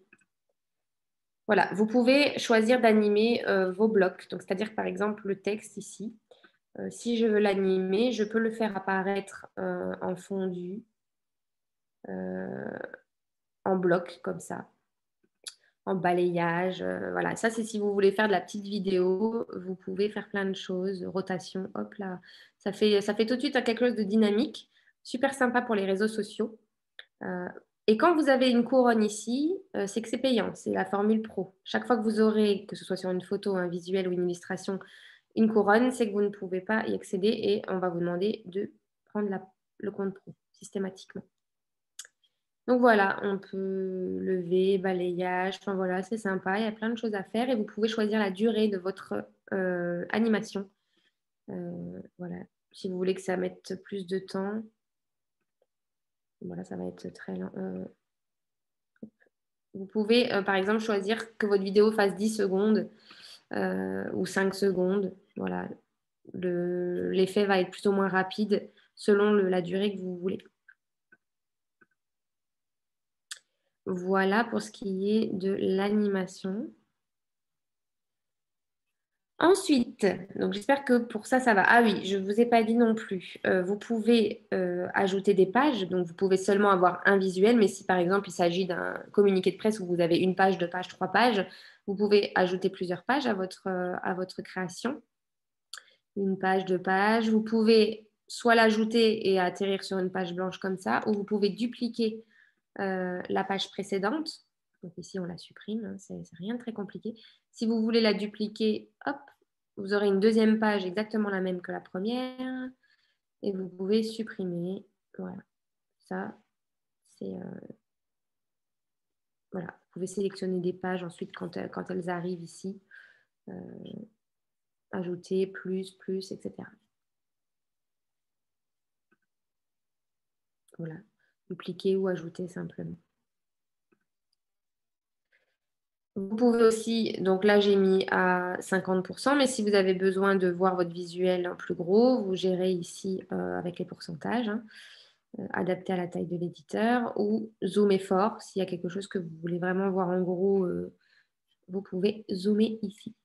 Voilà, vous pouvez choisir d'animer vos blocs. Donc, c'est-à-dire par exemple le texte ici. Si je veux l'animer, je peux le faire apparaître en fondu, en bloc comme ça, en balayage. Voilà, ça c'est si vous voulez faire de la petite vidéo, vous pouvez faire plein de choses, rotation, hop là. Ça fait tout de suite quelque chose de dynamique, super sympa pour les réseaux sociaux. Et quand vous avez une couronne ici, c'est que c'est payant, c'est la formule pro. Chaque fois que vous aurez, que ce soit sur une photo, un visuel ou une illustration, une couronne, c'est que vous ne pouvez pas y accéder et on va vous demander de prendre le compte pro systématiquement. Donc voilà, on peut lever, balayage, enfin voilà, c'est sympa, il y a plein de choses à faire et vous pouvez choisir la durée de votre animation. Voilà, si vous voulez que ça mette plus de temps, voilà, ça va être très lent. Vous pouvez, par exemple, choisir que votre vidéo fasse 10 secondes ou 5 secondes. Voilà. L'effet va être plus ou moins rapide selon la durée que vous voulez. Voilà pour ce qui est de l'animation. Ensuite, donc j'espère que pour ça, ça va. Ah oui, je ne vous ai pas dit non plus. Vous pouvez ajouter des pages, donc vous pouvez seulement avoir un visuel, mais si par exemple il s'agit d'un communiqué de presse où vous avez une page, deux pages, trois pages, vous pouvez ajouter plusieurs pages à votre création. Une page, deux pages. Vous pouvez soit l'ajouter et atterrir sur une page blanche comme ça, ou vous pouvez dupliquer la page précédente. Donc ici, on la supprime, hein, c'est rien de très compliqué. Si vous voulez la dupliquer, hop, vous aurez une deuxième page exactement la même que la première. Et vous pouvez supprimer. Voilà, ça, c'est... voilà, vous pouvez sélectionner des pages ensuite quand elles arrivent ici. Ajouter, plus, etc. Voilà, dupliquer ou ajouter simplement. Vous pouvez aussi, donc là j'ai mis à 50%, mais si vous avez besoin de voir votre visuel en plus gros, vous gérez ici avec les pourcentages, hein, adapté à la taille de l'éditeur, ou zoomer fort, s'il y a quelque chose que vous voulez vraiment voir en gros, vous pouvez zoomer ici.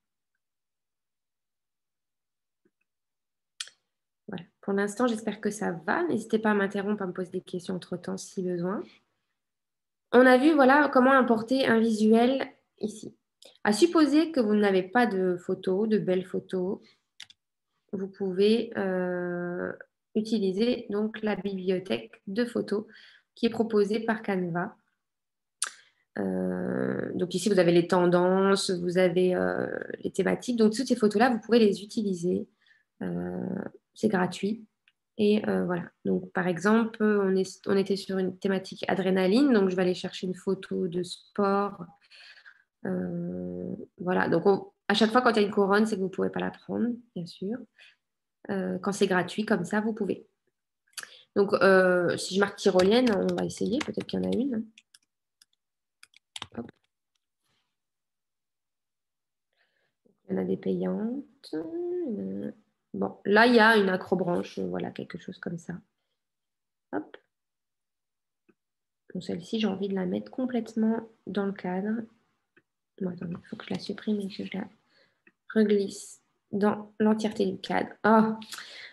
Voilà. Pour l'instant, j'espère que ça va. N'hésitez pas à m'interrompre, à me poser des questions entre-temps si besoin. on a vu voilà, comment importer un visuel ici. À supposer que vous n'avez pas de photos, de belles photos, vous pouvez utiliser donc la bibliothèque de photos qui est proposée par Canva. Donc ici, vous avez les tendances, vous avez les thématiques. Donc toutes ces photos-là, vous pouvez les utiliser. C'est gratuit. Et voilà. Donc par exemple, on était sur une thématique adrénaline. Donc je vais aller chercher une photo de sport. Voilà. Donc à chaque fois, quand il y a une couronne, c'est que vous ne pouvez pas la prendre, bien sûr. Quand c'est gratuit, comme ça, vous pouvez. Donc si je marque tyrolienne, on va essayer. Peut-être qu'il y en a une. Hop. Il y en a des payantes. Bon, là, il y a une accrobranche, voilà, quelque chose comme ça. Hop. Donc, celle-ci, j'ai envie de la mettre complètement dans le cadre. Bon, attendez, il faut que je la supprime et que je la reglisse dans l'entièreté du cadre. Oh.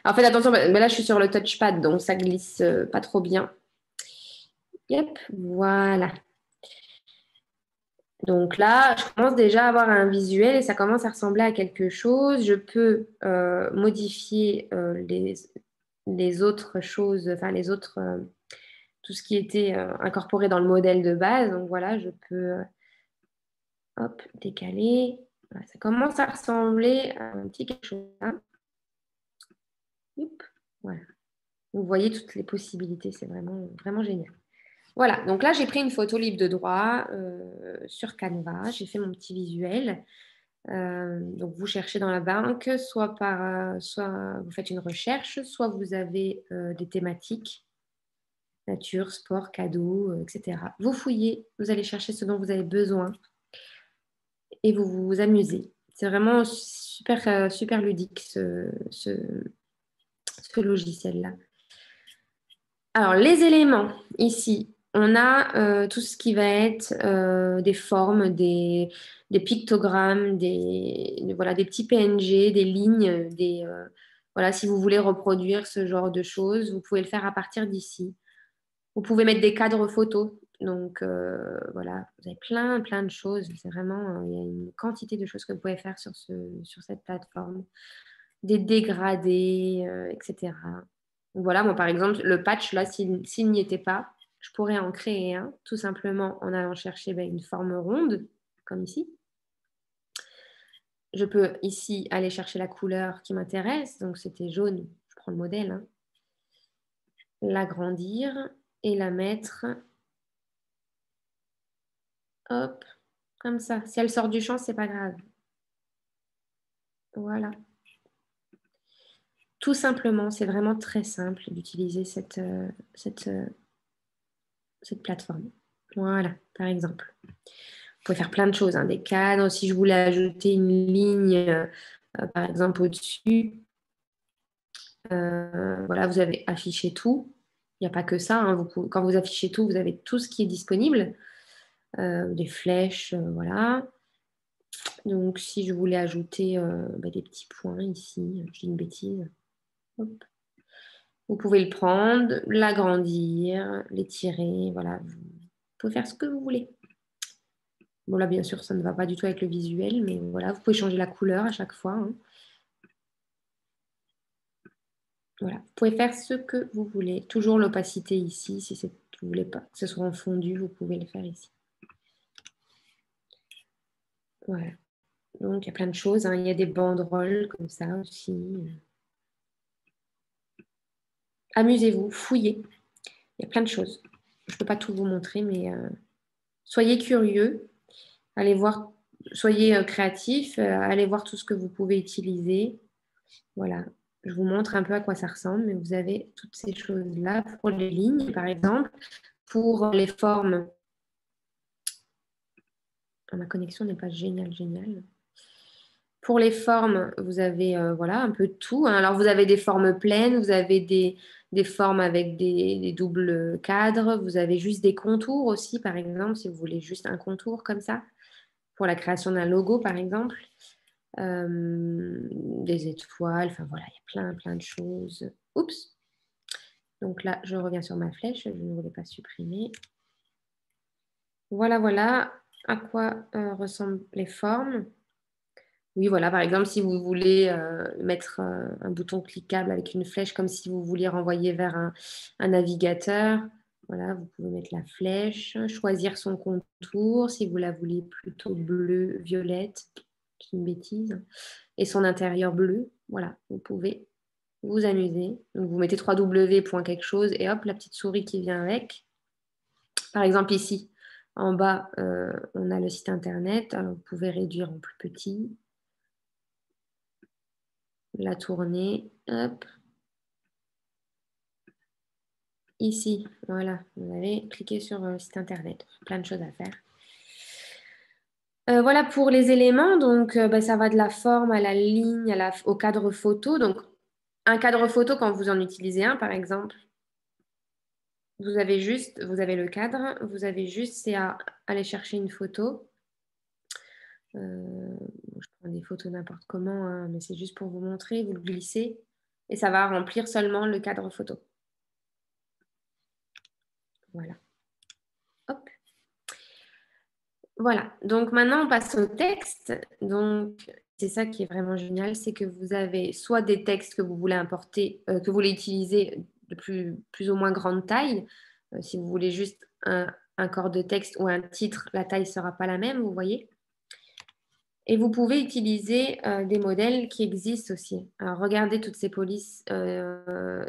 Alors, faites attention, mais là, je suis sur le touchpad, donc ça glisse pas trop bien. Yep, voilà. Donc là, je commence déjà à avoir un visuel et ça commence à ressembler à quelque chose. Je peux modifier les autres choses, enfin les autres, tout ce qui était incorporé dans le modèle de base. Donc voilà, je peux hop, décaler. Voilà, ça commence à ressembler à un petit quelque chose là. Oup, voilà. Vous voyez toutes les possibilités, c'est vraiment, vraiment génial. Voilà, donc là, j'ai pris une photo libre de droit sur Canva. J'ai fait mon petit visuel. Donc, vous cherchez dans la banque, soit vous faites une recherche, soit vous avez des thématiques, nature, sport, cadeaux, etc. Vous fouillez, vous allez chercher ce dont vous avez besoin et vous vous amusez. C'est vraiment super, super ludique ce logiciel-là. Alors, les éléments, ici, on a tout ce qui va être des formes, des pictogrammes, voilà, des petits PNG, des lignes, voilà, si vous voulez reproduire ce genre de choses, vous pouvez le faire à partir d'ici. Vous pouvez mettre des cadres photos. Donc, voilà, vous avez plein, plein de choses. C'est vraiment, il y a une quantité de choses que vous pouvez faire sur cette plateforme. Des dégradés, etc. Donc voilà, moi par exemple, le patch, là, s'il n'y était pas, je pourrais en créer un, tout simplement en allant chercher une forme ronde, comme ici. Je peux ici aller chercher la couleur qui m'intéresse, donc c'était jaune, je prends le modèle, hein. L'agrandir et la mettre, hop, comme ça. Si elle sort du champ, c'est pas grave. Voilà. Tout simplement, c'est vraiment très simple d'utiliser cette plateforme. Voilà, par exemple. Vous pouvez faire plein de choses, hein, des cadres. Si je voulais ajouter une ligne, par exemple, au-dessus, voilà, vous avez affiché tout. Il n'y a pas que ça, hein. Quand vous affichez tout, vous avez tout ce qui est disponible. Des flèches, voilà. Donc, si je voulais ajouter des petits points ici, je dis une bêtise. Hop. Vous pouvez le prendre, l'agrandir, l'étirer, voilà. Vous pouvez faire ce que vous voulez. Bon, là, bien sûr, ça ne va pas du tout avec le visuel, mais voilà, vous pouvez changer la couleur à chaque fois, hein. Voilà, vous pouvez faire ce que vous voulez. Toujours l'opacité ici, si vous ne voulez pas que ce soit en fondu, vous pouvez le faire ici. Voilà. Donc, il y a plein de choses, hein. Il y a des banderoles comme ça aussi. Amusez-vous, fouillez. Il y a plein de choses. Je ne peux pas tout vous montrer, mais soyez curieux. Allez voir, soyez créatifs. Allez voir tout ce que vous pouvez utiliser. Voilà. Je vous montre un peu à quoi ça ressemble, mais vous avez toutes ces choses-là pour les lignes, par exemple, pour les formes. Ma connexion n'est pas géniale. Pour les formes, vous avez voilà, un peu de tout, hein. Alors, vous avez des formes pleines, vous avez des formes avec des doubles cadres, vous avez juste des contours aussi, par exemple, si vous voulez juste un contour comme ça, pour la création d'un logo, par exemple. Des étoiles, enfin voilà, il y a plein de choses. Oups! Donc là, je reviens sur ma flèche, je ne voulais pas supprimer. Voilà, voilà à quoi ressemblent les formes. Oui, voilà, par exemple, si vous voulez mettre un bouton cliquable avec une flèche, comme si vous vouliez renvoyer vers un navigateur, voilà, vous pouvez mettre la flèche, choisir son contour, si vous la voulez plutôt bleu, violette, c'est une bêtise, et son intérieur bleu, voilà, vous pouvez vous amuser. Donc, vous mettez 3W point quelque chose, et hop, la petite souris qui vient avec. Par exemple, ici, en bas, on a le site internet, alors, vous pouvez réduire en plus petit, la tourner, hop. Ici, voilà, vous allez cliquer sur le site internet, plein de choses à faire. Voilà pour les éléments, donc bah, ça va de la forme à la ligne, au cadre photo. Donc un cadre photo, quand vous en utilisez un, par exemple, vous avez le cadre, vous avez juste, c'est à aller chercher une photo. Je prends des photos n'importe comment, hein, mais c'est juste pour vous montrer, vous le glissez et ça va remplir seulement le cadre photo. Voilà. Hop. Voilà, donc maintenant on passe au texte. Donc c'est ça qui est vraiment génial, c'est que vous avez soit des textes que vous voulez importer, que vous voulez utiliser de plus ou moins grande taille. Si vous voulez juste un corps de texte ou un titre, la taille ne sera pas la même, vous voyez. Et vous pouvez utiliser des modèles qui existent aussi. Alors regardez toutes ces polices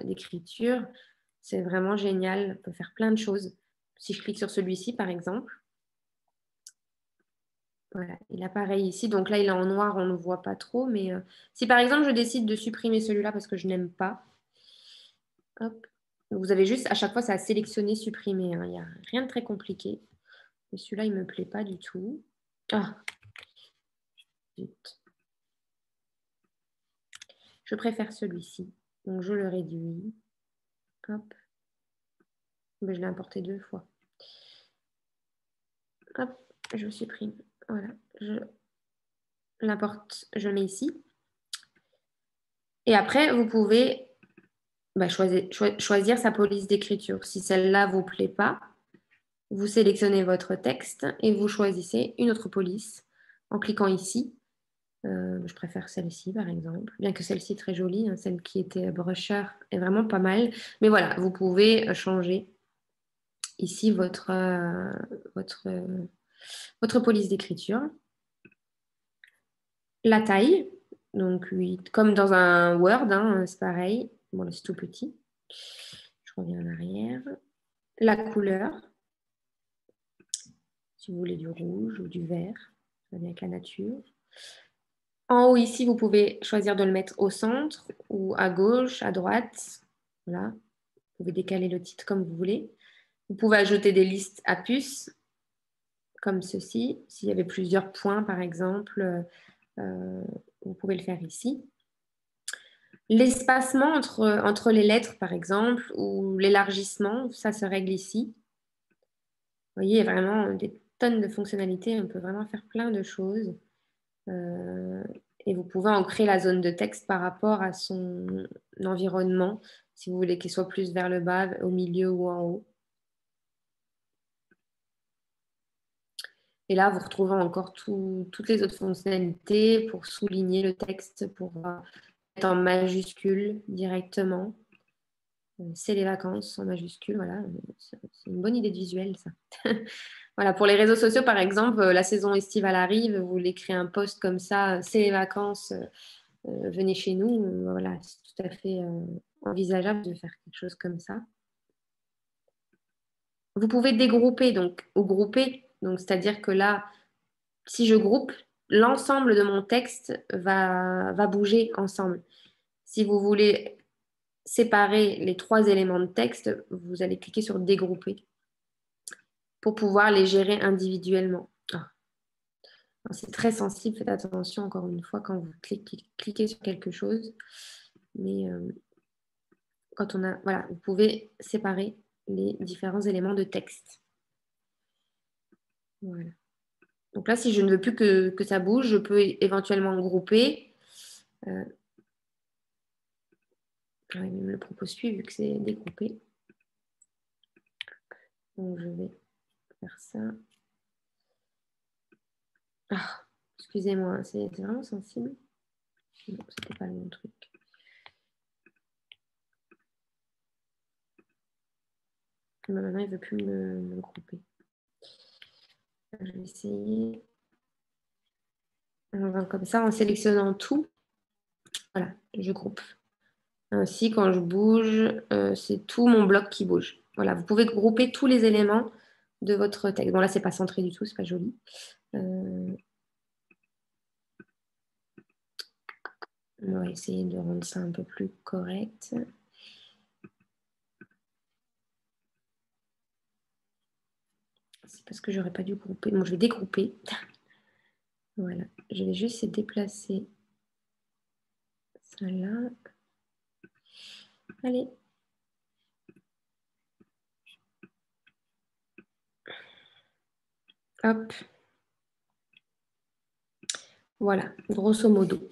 d'écriture, c'est vraiment génial, on peut faire plein de choses. Si je clique sur celui-ci par exemple, voilà, il apparaît ici. Donc là, il est en noir, on ne le voit pas trop. Mais si par exemple, je décide de supprimer celui-là parce que je n'aime pas, hop, vous avez juste, à chaque fois, ça a sélectionné, supprimer, hein. Il n'y a rien de très compliqué. Mais celui-là, il ne me plaît pas du tout. Ah, zut. Je préfère celui-ci. Donc, je le réduis. Hop. Mais je l'ai importé 2 fois. Hop, je supprime. Voilà, je l'importe, je mets ici. Et après, vous pouvez bah, choisir sa police d'écriture. Si celle-là ne vous plaît pas, vous sélectionnez votre texte et vous choisissez une autre police en cliquant ici. Je préfère celle-ci, par exemple, bien que celle-ci est très jolie, hein, celle qui était brusher est vraiment pas mal. Mais voilà, vous pouvez changer ici votre police d'écriture. La taille, donc oui, comme dans un Word, hein, c'est pareil. Bon, là, c'est tout petit. Je reviens en arrière. La couleur, si vous voulez du rouge ou du vert, ça vient avec la nature. En haut, ici, vous pouvez choisir de le mettre au centre ou à gauche, à droite. Voilà. Vous pouvez décaler le titre comme vous voulez. Vous pouvez ajouter des listes à puces, comme ceci. S'il y avait plusieurs points, par exemple, vous pouvez le faire ici. L'espacement entre les lettres, par exemple, ou l'élargissement, ça se règle ici. Vous voyez, il y a vraiment des tonnes de fonctionnalités. On peut vraiment faire plein de choses. Et vous pouvez ancrer la zone de texte par rapport à son environnement, si vous voulez qu'il soit plus vers le bas, au milieu ou en haut. Et là, vous retrouvez encore toutes les autres fonctionnalités pour souligner le texte, pour mettre en majuscule directement. C'est les vacances en majuscule, voilà. C'est une bonne idée de visuel, ça. Voilà, pour les réseaux sociaux, par exemple, la saison estivale arrive, vous voulez créer un post comme ça, c'est les vacances, venez chez nous. Voilà, c'est tout à fait envisageable de faire quelque chose comme ça. Vous pouvez dégrouper donc, ou grouper, donc c'est-à-dire que là, si je groupe, l'ensemble de mon texte va bouger ensemble. Si vous voulez séparer les 3 éléments de texte, vous allez cliquer sur dégrouper pour pouvoir les gérer individuellement. Ah. C'est très sensible, faites attention encore une fois quand vous cliquez sur quelque chose. Mais quand on a, voilà, vous pouvez séparer les différents éléments de texte. Voilà. Donc là, si je ne veux plus que ça bouge, je peux éventuellement grouper. Il me le propose plus vu que c'est dégroupé. Donc je vais faire ça. Ah, excusez-moi, c'est vraiment sensible. Non, c'était pas le bon truc. Maintenant, il ne veut plus me grouper. Je vais essayer. Comme ça, en sélectionnant tout, voilà, je groupe. Ainsi, quand je bouge, c'est tout mon bloc qui bouge. Voilà, vous pouvez grouper tous les éléments de votre texte. Bon, là, c'est pas centré du tout, c'est pas joli. On va essayer de rendre ça un peu plus correct. C'est parce que j'aurais pas dû grouper. Bon, je vais dégrouper. Voilà, je vais juste déplacer ça là. Allez. Hop. Voilà, grosso modo.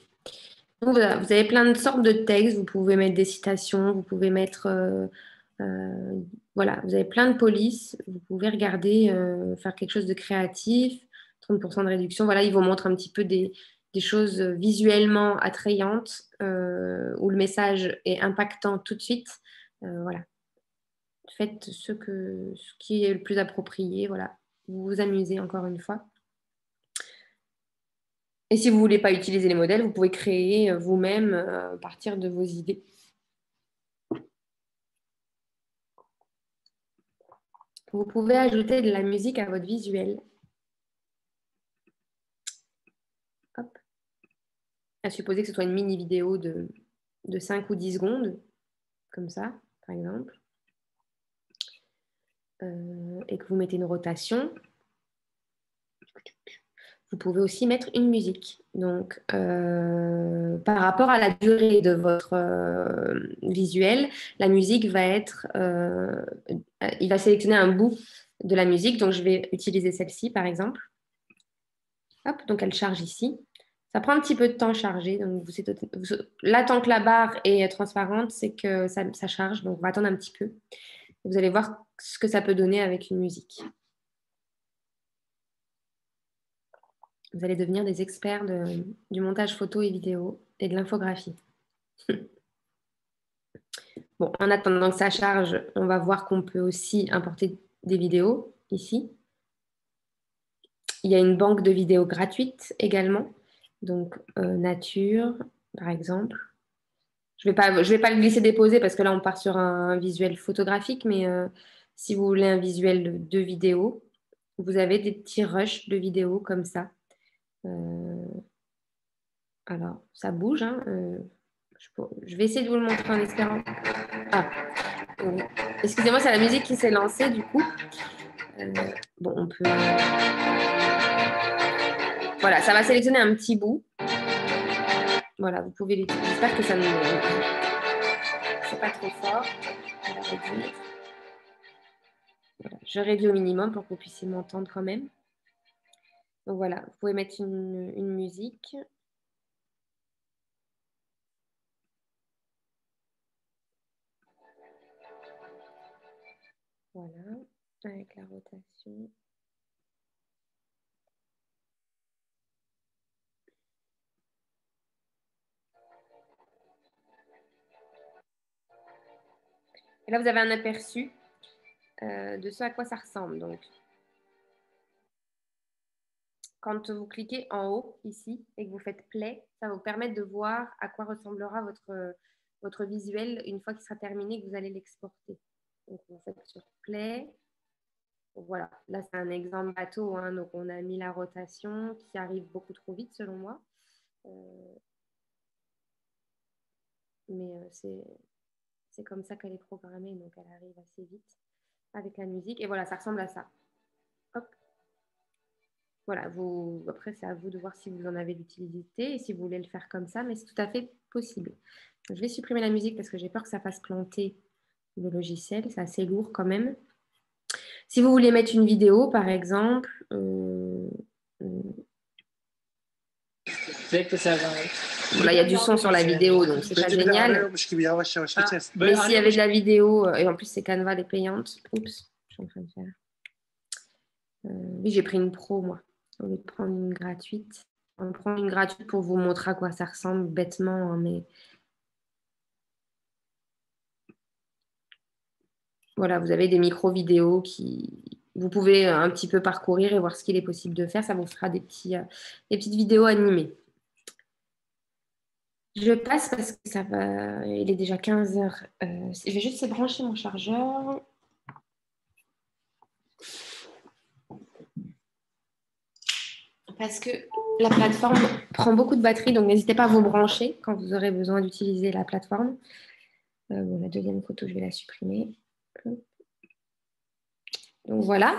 Donc, voilà, vous avez plein de sortes de textes. Vous pouvez mettre des citations, vous pouvez mettre... voilà, vous avez plein de polices. Vous pouvez regarder, faire quelque chose de créatif. 30% de réduction. Voilà, il vous montre un petit peu des choses visuellement attrayantes où le message est impactant tout de suite. Voilà. Faites ce qui est le plus approprié. Voilà. Vous vous amusez encore une fois. Et si vous ne voulez pas utiliser les modèles, vous pouvez créer vous-même à partir de vos idées. Vous pouvez ajouter de la musique à votre visuel. Hop. À supposer que ce soit une mini vidéo de 5 ou 10 secondes, comme ça, par exemple. Et que vous mettez une rotation. Vous pouvez aussi mettre une musique. Donc, par rapport à la durée de votre visuel, la musique va être... il va sélectionner un bout de la musique. Donc, je vais utiliser celle-ci, par exemple. Hop, donc elle charge ici. Ça prend un petit peu de temps à charger. Donc, là, tant que la barre est transparente, c'est que ça charge. Donc, on va attendre un petit peu. Vous allez voir ce que ça peut donner avec une musique. Vous allez devenir des experts du montage photo et vidéo et de l'infographie. Bon, en attendant que ça charge, on va voir qu'on peut aussi importer des vidéos ici. Il y a une banque de vidéos gratuite également. Donc, nature, par exemple. Je vais pas le glisser-déposer parce que là, on part sur un visuel photographique. Mais si vous voulez un visuel de vidéo, vous avez des petits rushs de vidéos comme ça. Alors, ça bouge. Hein, je vais essayer de vous le montrer en espérant. Ah, oui. Excusez-moi, c'est la musique qui s'est lancée du coup. Bon, on peut. Voilà, ça va sélectionner un petit bout. Voilà, vous pouvez l'utiliser. J'espère que ça ne. C'est pas trop fort. On va réduire. Voilà, je réduis au minimum pour que vous puissiez m'entendre quand même. Donc voilà, vous pouvez mettre une musique. Voilà, avec la rotation. Et là, vous avez un aperçu de ce à quoi ça ressemble. Donc, quand vous cliquez en haut, ici, et que vous faites play, ça va vous permettre de voir à quoi ressemblera votre visuel une fois qu'il sera terminé, que vous allez l'exporter. Donc, vous faites sur play. Donc, voilà, là, c'est un exemple bateau. Hein, donc, on a mis la rotation qui arrive beaucoup trop vite, selon moi. Mais c'est comme ça qu'elle est programmée, donc elle arrive assez vite avec la musique. Et voilà, ça ressemble à ça. Hop. Voilà, après, c'est à vous de voir si vous en avez l'utilité et si vous voulez le faire comme ça, mais c'est tout à fait possible. Je vais supprimer la musique parce que j'ai peur que ça fasse planter le logiciel. C'est assez lourd quand même. Si vous voulez mettre une vidéo, par exemple, là, il y a du son sur la vidéo, donc c'est pas génial. Mais s'il y avait de la vidéo, et en plus, c'est Canva, les payantes. Oups, je suis en train de faire. Oui, j'ai pris une pro, moi. au lieu de prendre une gratuite. On prend une gratuite pour vous montrer à quoi ça ressemble bêtement, hein, mais voilà, vous avez des micro-vidéos qui vous pouvez un petit peu parcourir et voir ce qu'il est possible de faire. Ça vous fera des petites vidéos animées. Je passe parce que ça va. Il est déjà 15 heures. Je vais juste brancher mon chargeur. Parce que la plateforme prend beaucoup de batterie, donc n'hésitez pas à vous brancher quand vous aurez besoin d'utiliser la plateforme. Bon, la deuxième photo, je vais la supprimer. Donc voilà.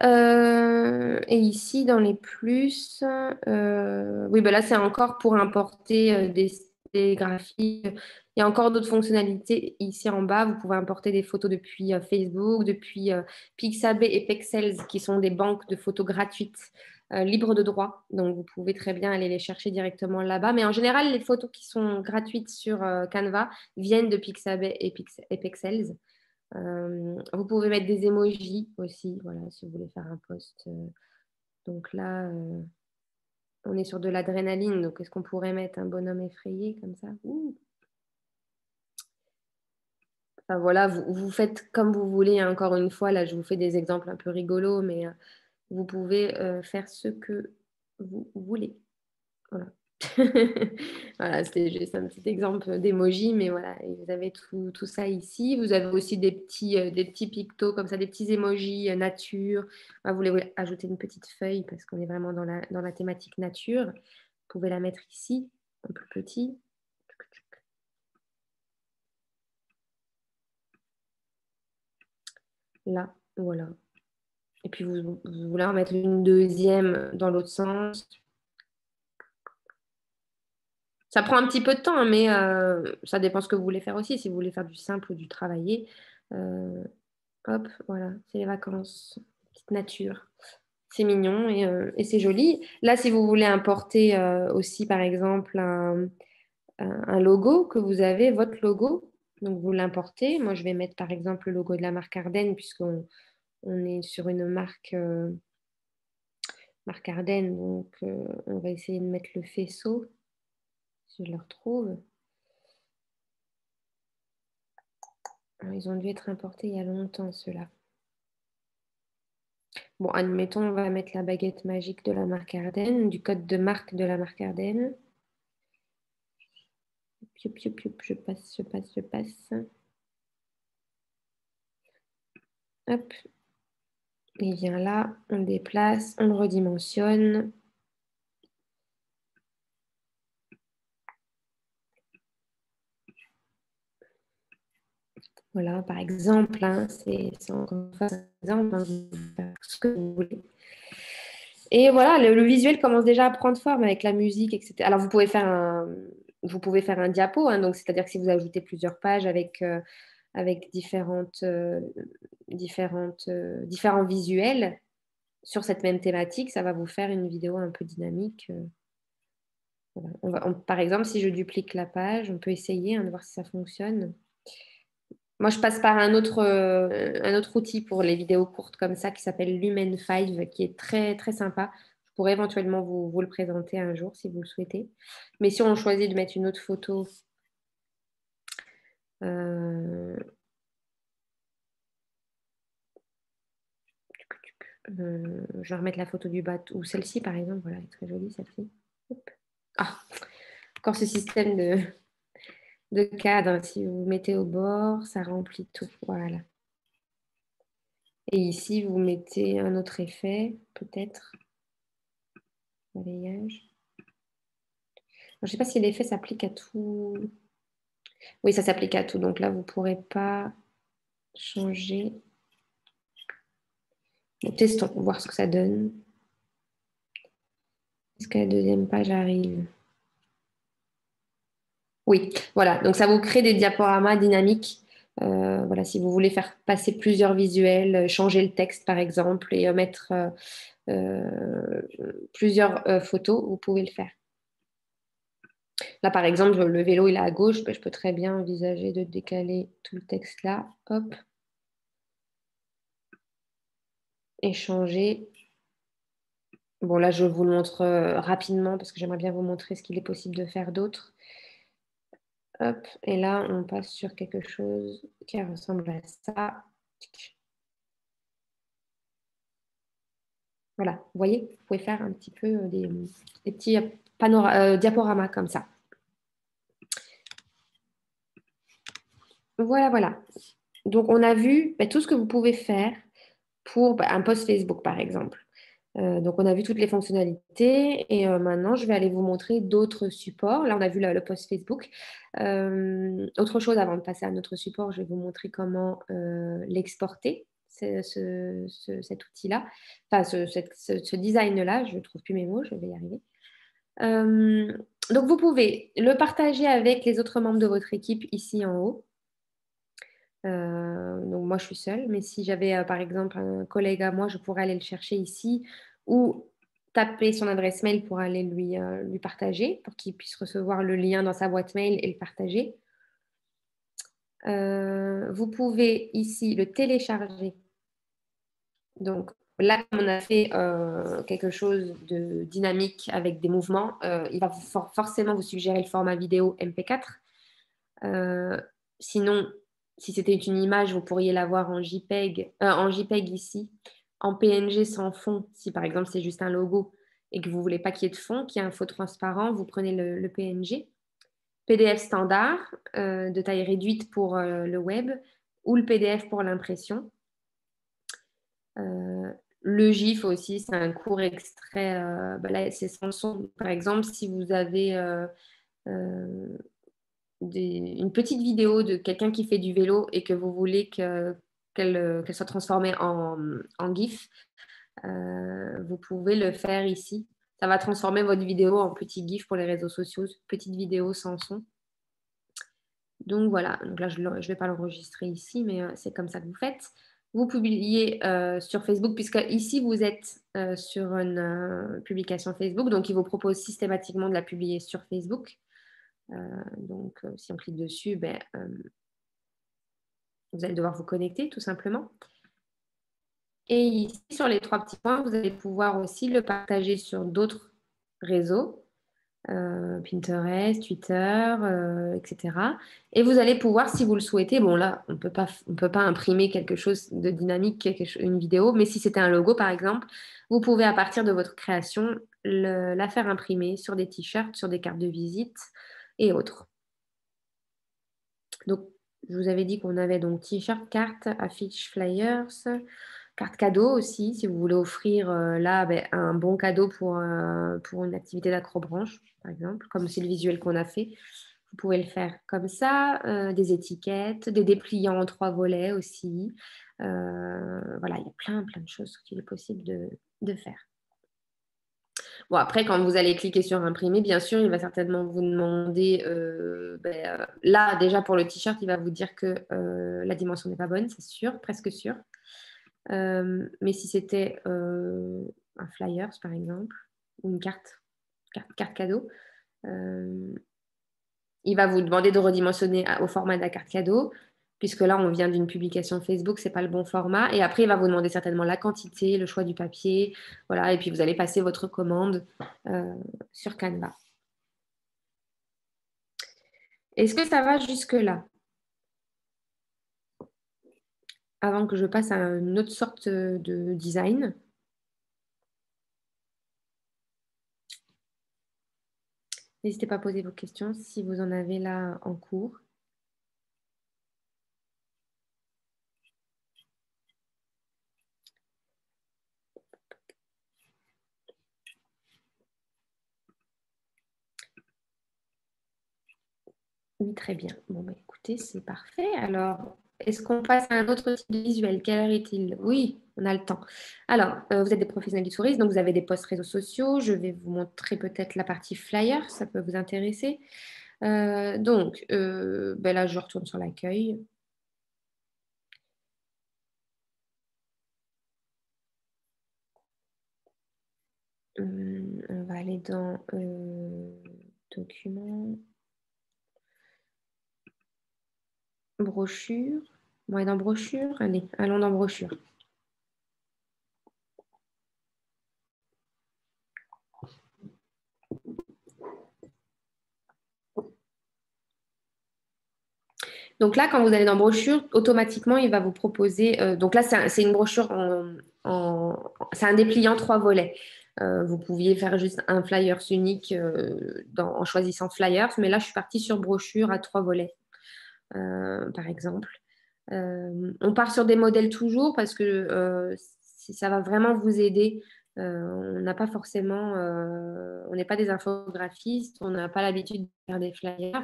Et ici, dans les plus, oui, ben là, c'est encore pour importer des graphiques. Il y a encore d'autres fonctionnalités ici en bas. Vous pouvez importer des photos depuis Facebook, depuis Pixabay et Pexels, qui sont des banques de photos gratuites, libres de droit. Donc, vous pouvez très bien aller les chercher directement là-bas. Mais en général, les photos qui sont gratuites sur Canva viennent de Pixabay et Pexels. Vous pouvez mettre des emojis aussi, voilà, si vous voulez faire un post. Donc là, on est sur de l'adrénaline. Donc, est-ce qu'on pourrait mettre un bonhomme effrayé comme ça? Ouh. Enfin, voilà, vous faites comme vous voulez, hein. Encore une fois, là, je vous fais des exemples un peu rigolos, mais vous pouvez faire ce que vous voulez. Voilà. Voilà, c'était juste un petit exemple d'emoji, mais voilà, et vous avez tout ça ici. Vous avez aussi des petits pictos comme ça, des petits emojis nature. Ah, vous voulez ajouter une petite feuille parce qu'on est vraiment dans la thématique nature. Vous pouvez la mettre ici, un peu petit. Là, voilà. Et puis vous voulez en mettre une deuxième dans l'autre sens. Ça prend un petit peu de temps, hein, mais ça dépend ce que vous voulez faire aussi. Si vous voulez faire du simple ou du travaillé, euh, hop, voilà, c'est les vacances, petite nature. C'est mignon et c'est joli. Là, si vous voulez importer aussi, par exemple, un logo que vous avez, votre logo, donc vous l'importez. Moi, je vais mettre, par exemple, le logo de la marque Ardenne, puisqu'on est sur une marque Ardenne. Donc, on va essayer de mettre le faisceau, si je le retrouve. Alors, ils ont dû être importés il y a longtemps, ceux-là. Bon, admettons, on va mettre la baguette magique de la marque Ardenne, du code de marque de la marque Ardenne. Piou, piou, piou, je passe, je passe, je passe. Hop, il vient là, on déplace, on le redimensionne. Voilà, par exemple, hein, c'est encore une fois un exemple, hein, vous pouvez faire ce que vous voulez. Et voilà, le visuel commence déjà à prendre forme avec la musique, etc. Alors, vous pouvez faire un diapo, hein, donc c'est-à-dire que si vous ajoutez plusieurs pages avec différents visuels sur cette même thématique, ça va vous faire une vidéo un peu dynamique. Voilà. Par exemple, si je duplique la page, on peut essayer de voir si ça fonctionne. Moi, je passe par un autre outil pour les vidéos courtes comme ça qui s'appelle Lumen5, qui est très, très sympa. Je pourrais éventuellement vous le présenter un jour si vous le souhaitez. Mais si on choisit de mettre une autre photo, je vais remettre la photo du bas, ou celle-ci par exemple. Voilà, elle est très jolie celle-ci. Ah, encore ce système de cadre. Si vous mettez au bord, ça remplit tout. Voilà. Et ici, vous mettez un autre effet, peut-être. Balayage. Je ne sais pas si l'effet s'applique à tout. Oui, ça s'applique à tout. Donc là, vous ne pourrez pas changer. Bon, testons, voir ce que ça donne. Est-ce que la deuxième page arrive? Oui, voilà. Donc ça vous crée des diaporamas dynamiques. Voilà, si vous voulez faire passer plusieurs visuels, changer le texte par exemple et mettre euh, plusieurs photos, vous pouvez le faire. Là, par exemple, le vélo, il est à gauche. Ben, je peux très bien envisager de décaler tout le texte là. Hop. Et changer Bon, là, je vous le montre rapidement parce que j'aimerais bien vous montrer ce qu'il est possible de faire d'autre. Hop, et là, on passe sur quelque chose qui ressemble à ça. Voilà, vous voyez, vous pouvez faire un petit peu des petits diaporamas comme ça. Voilà, voilà. Donc, on a vu tout ce que vous pouvez faire pour un post Facebook, par exemple. Donc, on a vu toutes les fonctionnalités et maintenant, je vais aller vous montrer d'autres supports. Là, on a vu le post Facebook. Autre chose, avant de passer à notre support, je vais vous montrer comment l'exporter, cet outil-là, enfin, ce design-là. Je ne trouve plus mes mots, je vais y arriver. Donc, vous pouvez le partager avec les autres membres de votre équipe ici en haut. Donc moi, je suis seule, mais si j'avais par exemple un collègue à moi, je pourrais aller le chercher ici ou taper son adresse mail pour aller lui partager, pour qu'il puisse recevoir le lien dans sa boîte mail et le partager. Vous pouvez ici le télécharger. Donc là, on a fait quelque chose de dynamique avec des mouvements. Il va forcément vous suggérer le format vidéo MP4. Sinon, si c'était une image, vous pourriez l'avoir en JPEG ici, en PNG sans fond. Si par exemple c'est juste un logo et que vous ne voulez pas qu'il y ait de fond, qu'il y ait un faux transparent, vous prenez le PNG. PDF standard de taille réduite pour le web ou le PDF pour l'impression. Le GIF aussi, c'est un court extrait. Là, c'est sans son. Par exemple, si vous avez une petite vidéo de quelqu'un qui fait du vélo et que vous voulez qu'elle soit transformée en GIF, vous pouvez le faire ici. Ça va transformer votre vidéo en petit GIF pour les réseaux sociaux, petite vidéo sans son. Donc voilà, donc là je ne vais pas l'enregistrer ici, mais c'est comme ça que vous faites. Vous publiez sur Facebook, puisque ici vous êtes sur une publication Facebook, donc il vous propose systématiquement de la publier sur Facebook. Donc si on clique dessus, vous allez devoir vous connecter tout simplement. Et ici, sur les 3 petits points, vous allez pouvoir aussi le partager sur d'autres réseaux. Pinterest, Twitter, etc. Et vous allez pouvoir, si vous le souhaitez, bon là, on ne peut pas imprimer quelque chose de dynamique, une vidéo, mais si c'était un logo, par exemple, vous pouvez, à partir de votre création, la faire imprimer sur des t-shirts, sur des cartes de visite et autres. Donc, je vous avais dit qu'on avait donc t-shirt, cartes, affiches, flyers, carte cadeau aussi, si vous voulez offrir là un bon cadeau pour une activité d'acrobranche, par exemple, comme c'est le visuel qu'on a fait. Vous pouvez le faire comme ça, des étiquettes, des dépliants en 3 volets aussi. Voilà, il y a plein de choses qu'il est possible de faire. Bon, après, quand vous allez cliquer sur imprimer, bien sûr, il va certainement vous demander, là, déjà pour le t-shirt, il va vous dire que la dimension n'est pas bonne, c'est sûr, presque sûr. Mais si c'était un flyers, par exemple, ou une carte cadeau, il va vous demander de redimensionner au format de la carte cadeau, puisque là, on vient d'une publication Facebook, ce n'est pas le bon format. Et après, il va vous demander certainement la quantité, le choix du papier. Voilà, et puis vous allez passer votre commande sur Canva. Est-ce que ça va jusque-là? Avant que je passe à une autre sorte de design. N'hésitez pas à poser vos questions si vous en avez là en cours. Oui, très bien. Bon, écoutez, c'est parfait. Alors, est-ce qu'on passe à un autre type de visuel? Quelle heure est-il? Oui, on a le temps. Alors, vous êtes des professionnels du tourisme, donc vous avez des posts réseaux sociaux. Je vais vous montrer peut-être la partie flyer, ça peut vous intéresser. Donc, là, je retourne sur l'accueil. On va aller dans documents, brochure. On va aller dans brochure. Allez, allons dans brochure. Donc là, quand vous allez dans brochure, automatiquement, il va vous proposer. Donc là, c'est une brochure c'est un dépliant 3 volets. Vous pouviez faire juste un flyers unique en choisissant flyers, mais là, je suis partie sur brochure à 3 volets, par exemple. On part sur des modèles toujours parce que ça va vraiment vous aider. On n'a pas forcément, on n'est pas des infographistes, on n'a pas l'habitude de faire des flyers.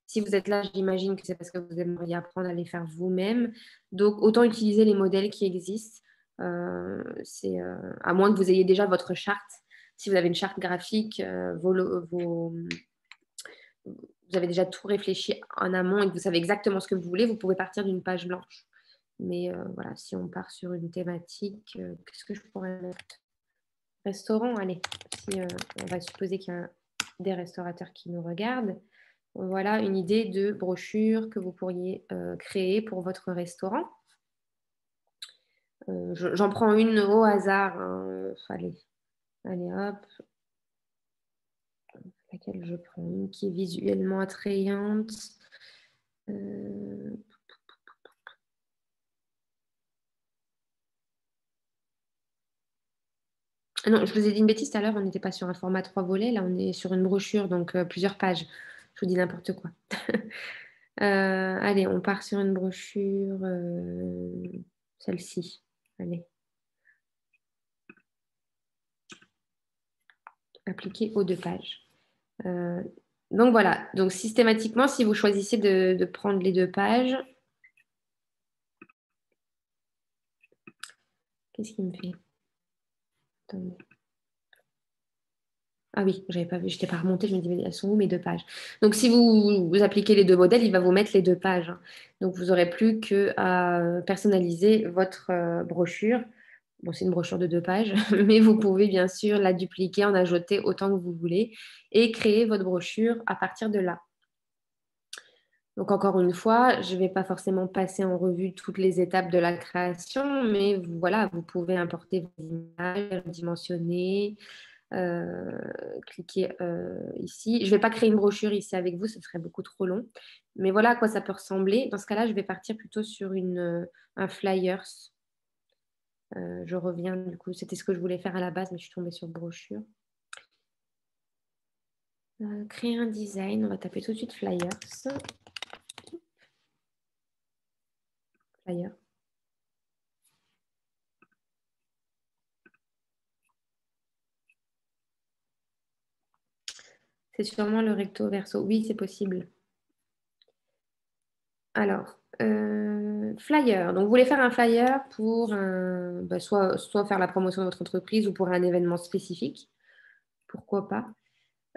Si vous êtes là, j'imagine que c'est parce que vous aimeriez apprendre à les faire vous-même. Donc, autant utiliser les modèles qui existent. À moins que vous ayez déjà votre charte. Si vous avez une charte graphique, vous avez déjà tout réfléchi en amont et que vous savez exactement ce que vous voulez, vous pouvez partir d'une page blanche. Mais voilà, si on part sur une thématique, qu'est-ce que je pourrais mettre? Restaurant, allez. Si on va supposer qu'il y a des restaurateurs qui nous regardent. Voilà une idée de brochure que vous pourriez créer pour votre restaurant. J'en prends une au hasard. Hein. Allez, hop. Laquelle je prends une qui est visuellement attrayante. Non, je vous ai dit une bêtise tout à l'heure, on n'était pas sur un format 3 volets, là on est sur une brochure, donc plusieurs pages. Je vous dis n'importe quoi. Allez, on part sur une brochure, celle-ci. Allez. Appliquer aux 2 pages. Donc voilà, donc systématiquement, si vous choisissez de prendre les 2 pages, qu'est-ce qu'il me fait? Attendez. Ah oui, j'avais pas vu, je n'étais pas remontée, je me disais, elles sont où mes 2 pages? Donc si vous appliquez les 2 modèles, il va vous mettre les 2 pages. Hein. Donc vous n'aurez plus qu'à personnaliser votre brochure. Bon, c'est une brochure de 2 pages, mais vous pouvez bien sûr la dupliquer, en ajouter autant que vous voulez et créer votre brochure à partir de là. Donc encore une fois, je ne vais pas forcément passer en revue toutes les étapes de la création, mais voilà, vous pouvez importer vos images, dimensionner, cliquez ici. Je ne vais pas créer une brochure ici avec vous, ce serait beaucoup trop long. Mais voilà à quoi ça peut ressembler. Dans ce cas-là, je vais partir plutôt sur un flyers. Je reviens, du coup, c'était ce que je voulais faire à la base, mais je suis tombée sur brochure. Créer un design, on va taper tout de suite flyers. Flyer. C'est sûrement le recto verso. Oui, c'est possible. Alors, flyer. Donc, vous voulez faire un flyer pour soit faire la promotion de votre entreprise ou pour un événement spécifique. Pourquoi pas.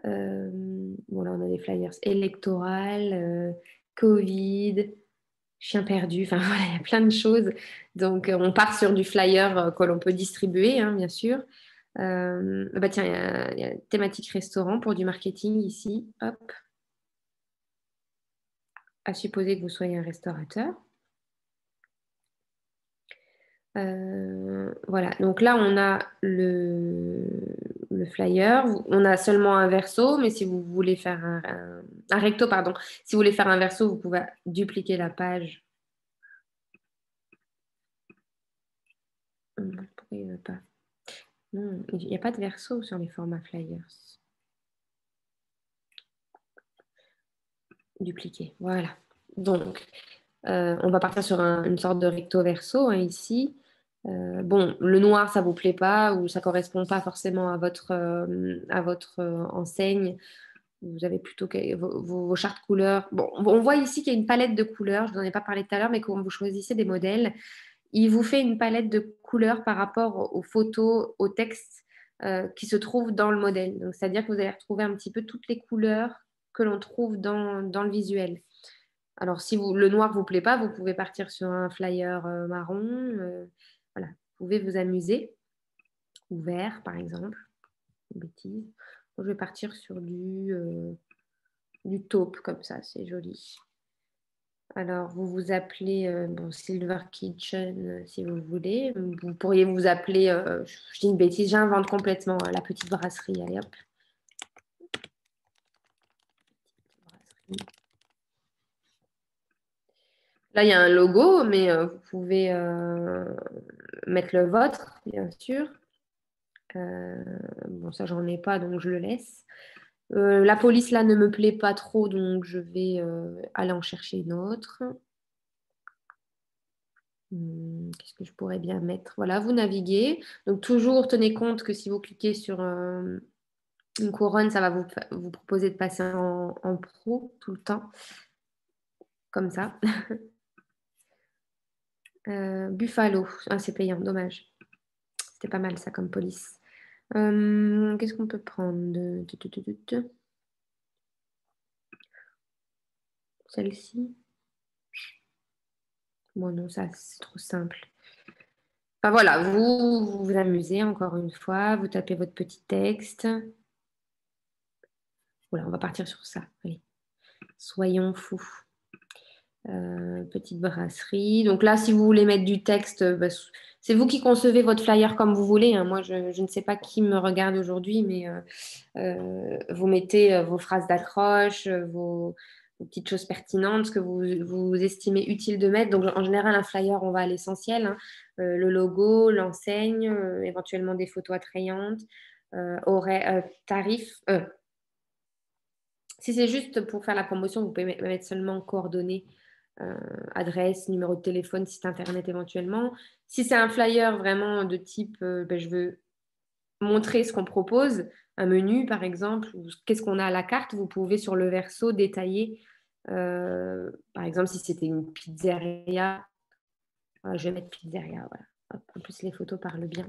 Bon, là, on a des flyers électorales, Covid, chien perdu. Enfin, voilà, il y a plein de choses. Donc, on part sur du flyer que l'on peut distribuer, hein, bien sûr. Tiens, il y a thématique restaurant pour du marketing ici. Hop. À supposer que vous soyez un restaurateur. Voilà, donc là, on a le flyer. On a seulement un verso, mais si vous voulez faire un recto, pardon. Si vous voulez faire un verso, vous pouvez dupliquer la page. Pourquoi il ne veut pas? Non, il n'y a pas de verso sur les formats flyers. Dupliquer, voilà. Donc, on va partir sur une sorte de recto verso hein, ici. Bon, le noir, ça ne vous plaît pas ou ça ne correspond pas forcément à votre enseigne. Vous avez plutôt vos chartes couleurs. Bon, on voit ici qu'il y a une palette de couleurs. Je vous en ai pas parlé tout à l'heure, mais quand vous choisissez des modèles, il vous fait une palette de couleurs par rapport aux photos, au texte qui se trouvent dans le modèle. Donc, c'est-à-dire que vous allez retrouver un petit peu toutes les couleurs que l'on trouve dans le visuel. Alors, si le noir ne vous plaît pas, vous pouvez partir sur un flyer marron. Voilà, vous pouvez vous amuser. Ou vert, par exemple. Bêtise. Je vais partir sur du taupe, comme ça, c'est joli. Alors, vous vous appelez Silver Kitchen, si vous voulez. Vous pourriez vous appeler, je dis une bêtise, j'invente complètement, la petite brasserie. Allez, hop. Brasserie. Là, il y a un logo, mais vous pouvez mettre le vôtre, bien sûr. Bon, ça, j'en ai pas, donc je le laisse. La police, là, ne me plaît pas trop, donc je vais aller en chercher une autre. Qu'est-ce que je pourrais bien mettre? Voilà, vous naviguez. Donc, toujours tenez compte que si vous cliquez sur une couronne, ça va vous proposer de passer en pro tout le temps, comme ça. Buffalo, ah, c'est payant, dommage. C'était pas mal ça comme police. Qu'est-ce qu'on peut prendre? Celle-ci? Bon, non, ça, c'est trop simple. Enfin, voilà, vous amusez encore une fois, vous tapez votre petit texte. Voilà, on va partir sur ça. Allez, soyons fous. Petite brasserie. Donc là, si vous voulez mettre du texte, bah, c'est vous qui concevez votre flyer comme vous voulez, hein. Moi, je ne sais pas qui me regarde aujourd'hui, mais vous mettez vos phrases d'accroche, vos petites choses pertinentes, ce que vous estimez utile de mettre. Donc, en général, un flyer, on va à l'essentiel, hein. Le logo, l'enseigne, éventuellement des photos attrayantes, tarifs. Si c'est juste pour faire la promotion, vous pouvez mettre seulement coordonnées, adresse, numéro de téléphone, site internet éventuellement. Si c'est un flyer vraiment de type ben, je veux montrer ce qu'on propose, un menu par exemple, ou qu'est-ce qu'on a à la carte, vous pouvez sur le verso détailler. Par exemple, si c'était une pizzeria, je vais mettre pizzeria, voilà. Hop, en plus, les photos parlent bien.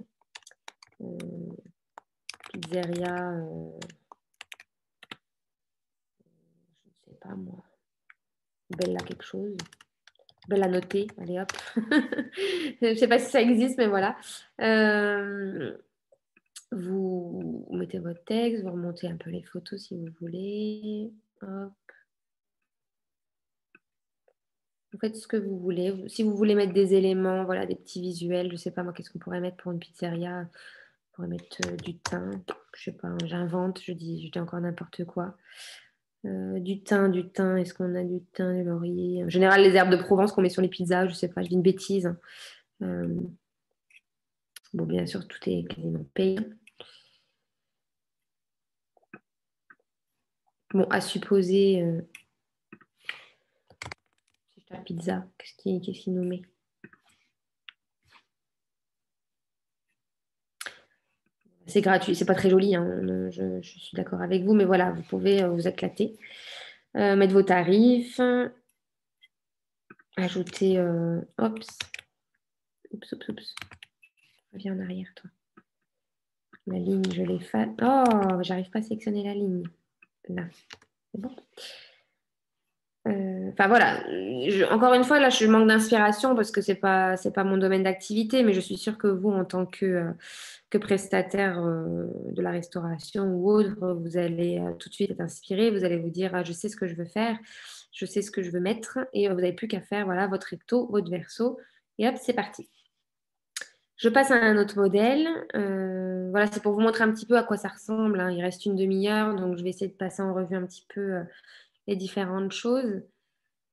Pizzeria, je ne sais pas moi, Bella quelque chose. Bella notée, allez hop. Je ne sais pas si ça existe, mais voilà. Vous mettez votre texte, vous remontez un peu les photos si vous voulez. Hop. Vous faites ce que vous voulez. Si vous voulez mettre des éléments, voilà, des petits visuels, je ne sais pas moi, qu'est-ce qu'on pourrait mettre pour une pizzeria? On pourrait mettre du thym, je ne sais pas, j'invente, je dis encore n'importe quoi. Du thym, est-ce qu'on a du thym, du laurier? En général, les herbes de Provence qu'on met sur les pizzas, je ne sais pas, je dis une bêtise, hein. Bon, bien sûr, tout est quasiment payant. Bon, à supposer, si je tape pizza, qu'est-ce qu'il nous met? C'est gratuit, c'est pas très joli, hein, je suis d'accord avec vous, mais voilà, vous pouvez vous éclater. Mettre vos tarifs, ajouter, oups, reviens en arrière, toi. La ligne, je l'efface. Oh, j'arrive pas à sélectionner la ligne. Là, c'est bon. Enfin voilà, encore une fois, là, je manque d'inspiration parce que c'est pas mon domaine d'activité, mais je suis sûre que vous, en tant que prestataire de la restauration ou autre, vous allez tout de suite être inspiré, vous allez vous dire, ah, je sais ce que je veux faire, je sais ce que je veux mettre, et vous n'avez plus qu'à faire voilà, votre recto, votre verso, et hop, c'est parti. Je passe à un autre modèle. Voilà, c'est pour vous montrer un petit peu à quoi ça ressemble, hein. Il reste une demi-heure, donc je vais essayer de passer en revue un petit peu les différentes choses.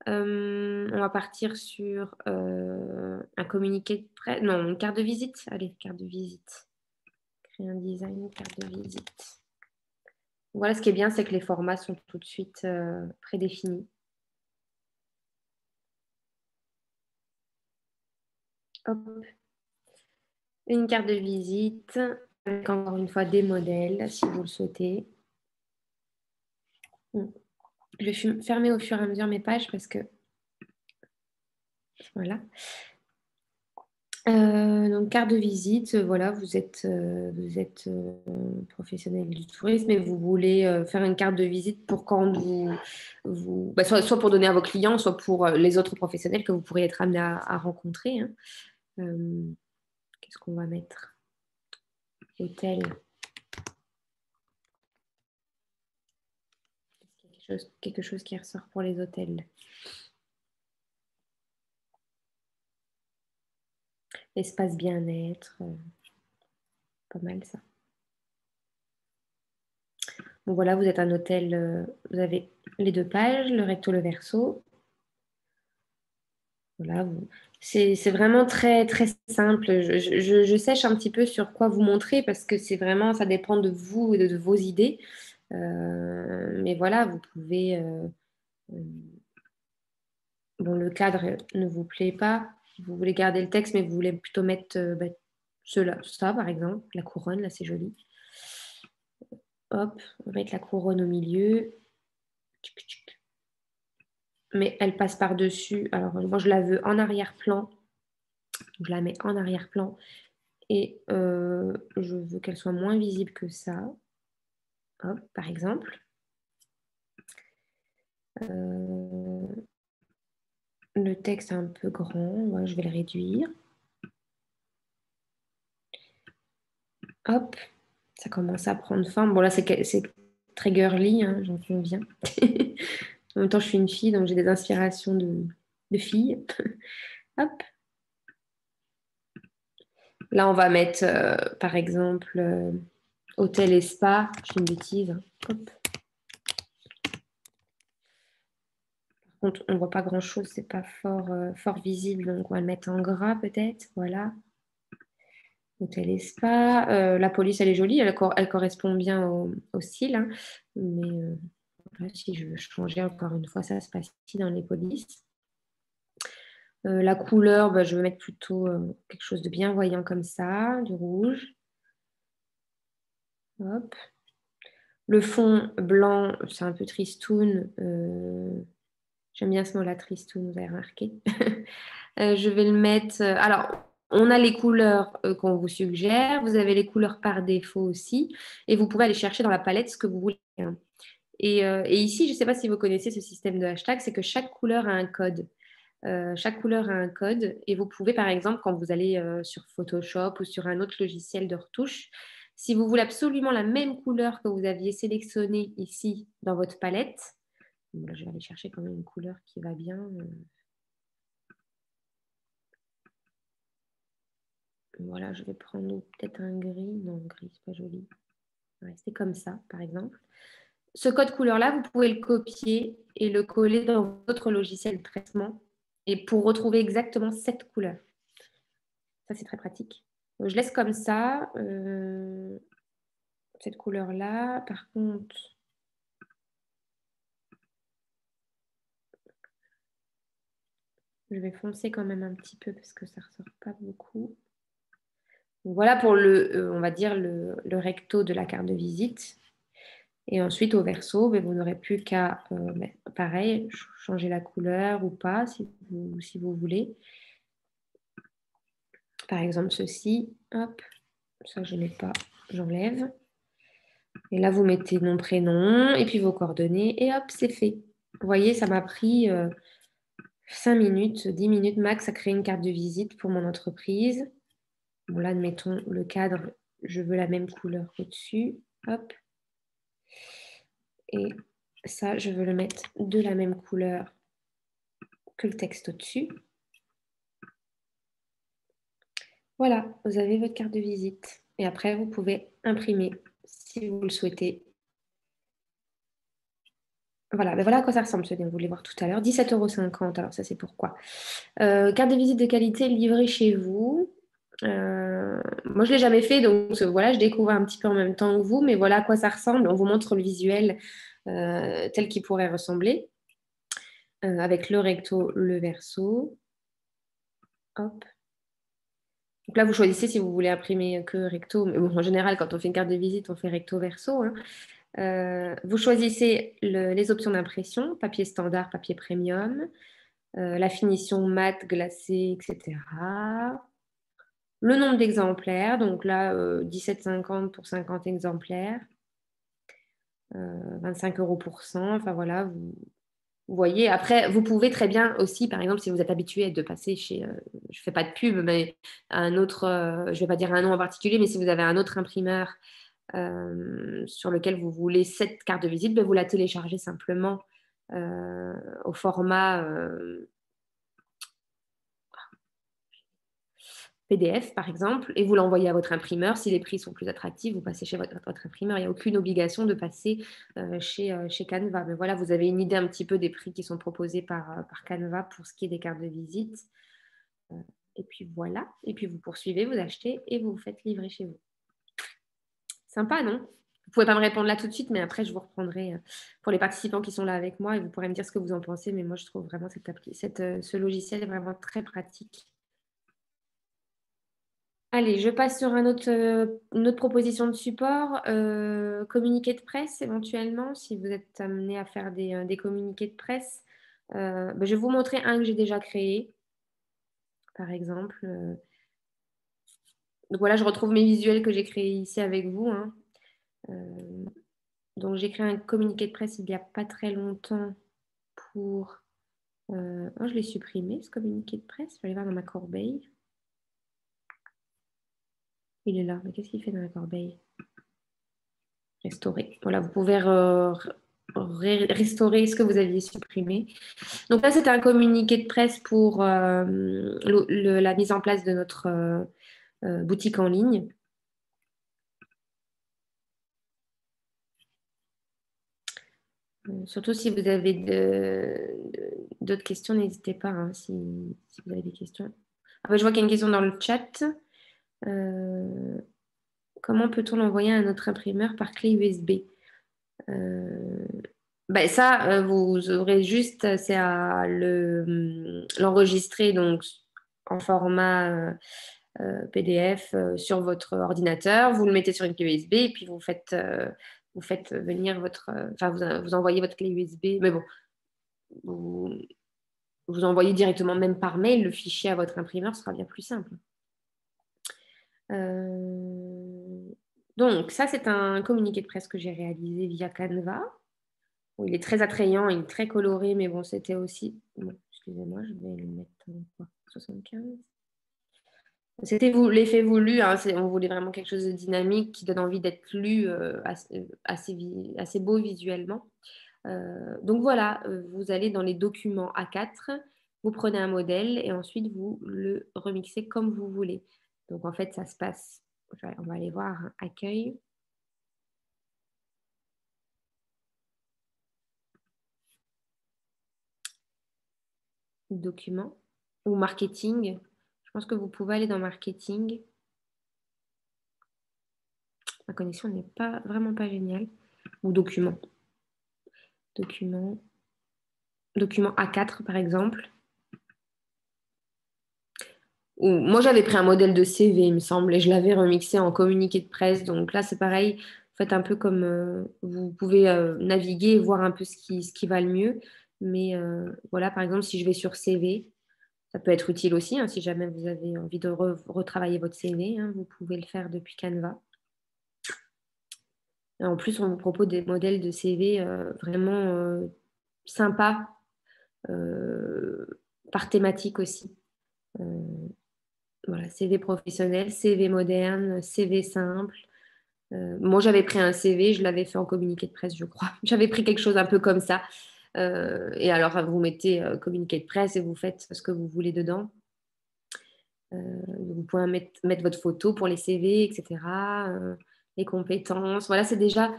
On va partir sur un communiqué de presse. Non, une carte de visite. Allez, carte de visite. Créer un design, carte de visite. Voilà, ce qui est bien, c'est que les formats sont tout de suite prédéfinis. Hop. Une carte de visite avec encore une fois des modèles si vous le souhaitez. Je vais fermer au fur et à mesure mes pages parce que voilà. Donc, carte de visite, voilà, vous êtes professionnel du tourisme et vous voulez faire une carte de visite pour quand bah, soit pour donner à vos clients, soit pour les autres professionnels que vous pourriez être amené à rencontrer, hein. Qu'est-ce qu'on va mettre? Hôtel. Quelque chose qui ressort pour les hôtels. Espace bien-être. Pas mal ça. Bon voilà, vous êtes un hôtel, vous avez les deux pages, le recto, le verso. Voilà, c'est vraiment très, très simple. Je sèche un petit peu sur quoi vous montrer parce que c'est vraiment, ça dépend de vous et de vos idées. Mais voilà, vous pouvez. Bon, le cadre ne vous plaît pas. Vous voulez garder le texte, mais vous voulez plutôt mettre ça, par exemple. La couronne, là, c'est joli. Hop, on va mettre la couronne au milieu. Tchic, tchic. Mais elle passe par-dessus. Alors, moi, je la veux en arrière-plan. Je la mets en arrière-plan. Et je veux qu'elle soit moins visible que ça. Hop, par exemple. Le texte est un peu grand. Ouais, je vais le réduire. Hop, ça commence à prendre forme. Bon, là, c'est très girly, hein, j'en conviens. En même temps, je suis une fille, donc j'ai des inspirations de fille. Hop. Là, on va mettre, par exemple, hôtel et spa. Je fais une bêtise, hein. Hop. Par contre, on ne voit pas grand-chose, c'est pas fort visible, donc on va le mettre en gras peut-être. Voilà. Hôtel et spa. La police, elle est jolie, elle correspond bien au style, hein. Mais là, si je veux changer encore une fois, ça se passe ici dans les polices. La couleur, bah, je vais mettre plutôt quelque chose de bien voyant comme ça, du rouge. Hop. Le fond blanc, c'est un peu tristoun. J'aime bien ce mot-là, tristoun, vous avez remarqué. Je vais le mettre. Alors, on a les couleurs qu'on vous suggère. Vous avez les couleurs par défaut aussi. Et vous pouvez aller chercher dans la palette ce que vous voulez, hein. Et ici, je ne sais pas si vous connaissez ce système de hashtag, c'est que chaque couleur a un code. Chaque couleur a un code et vous pouvez, par exemple, quand vous allez sur Photoshop ou sur un autre logiciel de retouche, si vous voulez absolument la même couleur que vous aviez sélectionnée ici dans votre palette, bon, là, je vais aller chercher quand même une couleur qui va bien. Voilà, je vais prendre peut-être un gris. Non, gris, c'est pas joli. On va rester comme ça, par exemple. Ce code couleur-là, vous pouvez le copier et le coller dans votre logiciel de traitement et pour retrouver exactement cette couleur. Ça, c'est très pratique. Donc, je laisse comme ça, cette couleur-là. Par contre, je vais foncer quand même un petit peu parce que ça ne ressort pas beaucoup. Donc, voilà pour on va dire, le recto de la carte de visite. Et ensuite, au verso, ben, vous n'aurez plus qu'à, pareil, changer la couleur ou pas, si vous voulez. Par exemple, ceci, hop, ça je n'ai pas, j'enlève. Et là, vous mettez nom, prénom, et puis vos coordonnées, et hop, c'est fait. Vous voyez, ça m'a pris 5 minutes, 10 minutes max à créer une carte de visite pour mon entreprise. Bon, là, admettons, le cadre, je veux la même couleur qu'au-dessus. Hop. Et ça, je veux le mettre de la même couleur que le texte au-dessus. Voilà, vous avez votre carte de visite. Et après, vous pouvez imprimer si vous le souhaitez. Voilà, ben voilà à quoi ça ressemble, ce que vous voulez voir tout à l'heure. 17,50 €, alors ça c'est pourquoi. Carte de visite de qualité livrée chez vous. Moi, je ne l'ai jamais fait, donc voilà, je découvre un petit peu en même temps que vous, mais voilà à quoi ça ressemble. On vous montre le visuel tel qu'il pourrait ressembler, avec le recto, le verso. Hop. Donc là, vous choisissez si vous voulez imprimer que recto. Mais bon, en général, quand on fait une carte de visite, on fait recto, verso, hein. Vous choisissez les options d'impression, papier standard, papier premium, la finition mat, glacé, etc. Le nombre d'exemplaires, donc là, 17,50 € pour 50 exemplaires, 25 € pour 100, enfin voilà, vous voyez. Après, vous pouvez très bien aussi, par exemple, si vous êtes habitué de passer chez, je ne fais pas de pub, mais un autre, je ne vais pas dire un nom en particulier, mais si vous avez un autre imprimeur sur lequel vous voulez cette carte de visite, ben vous la téléchargez simplement au format PDF, par exemple, et vous l'envoyez à votre imprimeur. Si les prix sont plus attractifs, vous passez chez votre imprimeur. Il n'y a aucune obligation de passer chez Canva. Mais voilà, vous avez une idée un petit peu des prix qui sont proposés par Canva pour ce qui est des cartes de visite. Et puis voilà. Et puis vous poursuivez, vous achetez et vous vous faites livrer chez vous. Sympa, non? Vous pouvez pas me répondre là tout de suite, mais après, je vous reprendrai pour les participants qui sont là avec moi et vous pourrez me dire ce que vous en pensez. Mais moi, je trouve vraiment ce logiciel est vraiment très pratique. Allez, je passe sur une autre proposition de support. Communiqué de presse, éventuellement, si vous êtes amené à faire des communiqués de presse. Ben, je vais vous montrer un que j'ai déjà créé, par exemple. Donc voilà, je retrouve mes visuels que j'ai créés ici avec vous, hein. Donc j'ai créé un communiqué de presse il n'y a pas très longtemps pour... je l'ai supprimé, ce communiqué de presse. Je vais aller voir dans ma corbeille. Il est là. Mais qu'est-ce qu'il fait dans la corbeille? Restaurer. Voilà, vous pouvez restaurer ce que vous aviez supprimé. Donc là, c'était un communiqué de presse pour la mise en place de notre boutique en ligne. Surtout si vous avez d'autres questions, n'hésitez pas, hein, si vous avez des questions. Après, je vois qu'il y a une question dans le chat. Comment peut-on l'envoyer à notre imprimeur par clé USB? Ben ça, vous aurez juste, c'est à l'enregistrer donc en format PDF sur votre ordinateur. Vous le mettez sur une clé USB et puis vous faites venir enfin vous envoyez votre clé USB. Mais bon, vous, vous envoyez directement même par mail le fichier à votre imprimeur, ce sera bien plus simple. Donc ça, c'est un communiqué de presse que j'ai réalisé via Canva. Bon, il est très attrayant, il est très coloré, mais bon, c'était aussi... Bon, excusez-moi, je vais le mettre en 75. C'était l'effet voulu, hein, on voulait vraiment quelque chose de dynamique qui donne envie d'être lu, assez beau visuellement. Donc voilà, vous allez dans les documents A4, vous prenez un modèle et ensuite vous le remixez comme vous voulez. Donc en fait, ça se passe, on va aller voir accueil. Document ou marketing. Je pense que vous pouvez aller dans marketing. Ma connexion n'est pas vraiment pas géniale. Ou document. Document A4 par exemple. Ou, moi j'avais pris un modèle de CV il me semble et je l'avais remixé en communiqué de presse. Donc là c'est pareil. Faites un peu comme vous pouvez naviguer et voir un peu ce qui va le mieux. Mais voilà, par exemple, si je vais sur CV, ça peut être utile aussi, hein, si jamais vous avez envie de retravailler votre CV, hein, vous pouvez le faire depuis Canva. Et en plus, on vous propose des modèles de CV vraiment sympas, par thématique aussi. Voilà, CV professionnel, CV moderne, CV simple. Moi, j'avais pris un CV, je l'avais fait en communiqué de presse, je crois. J'avais pris quelque chose un peu comme ça. Et alors, vous mettez communiqué de presse et vous faites ce que vous voulez dedans. Vous pouvez mettre votre photo pour les CV, etc. Les compétences. Voilà, c'est déjà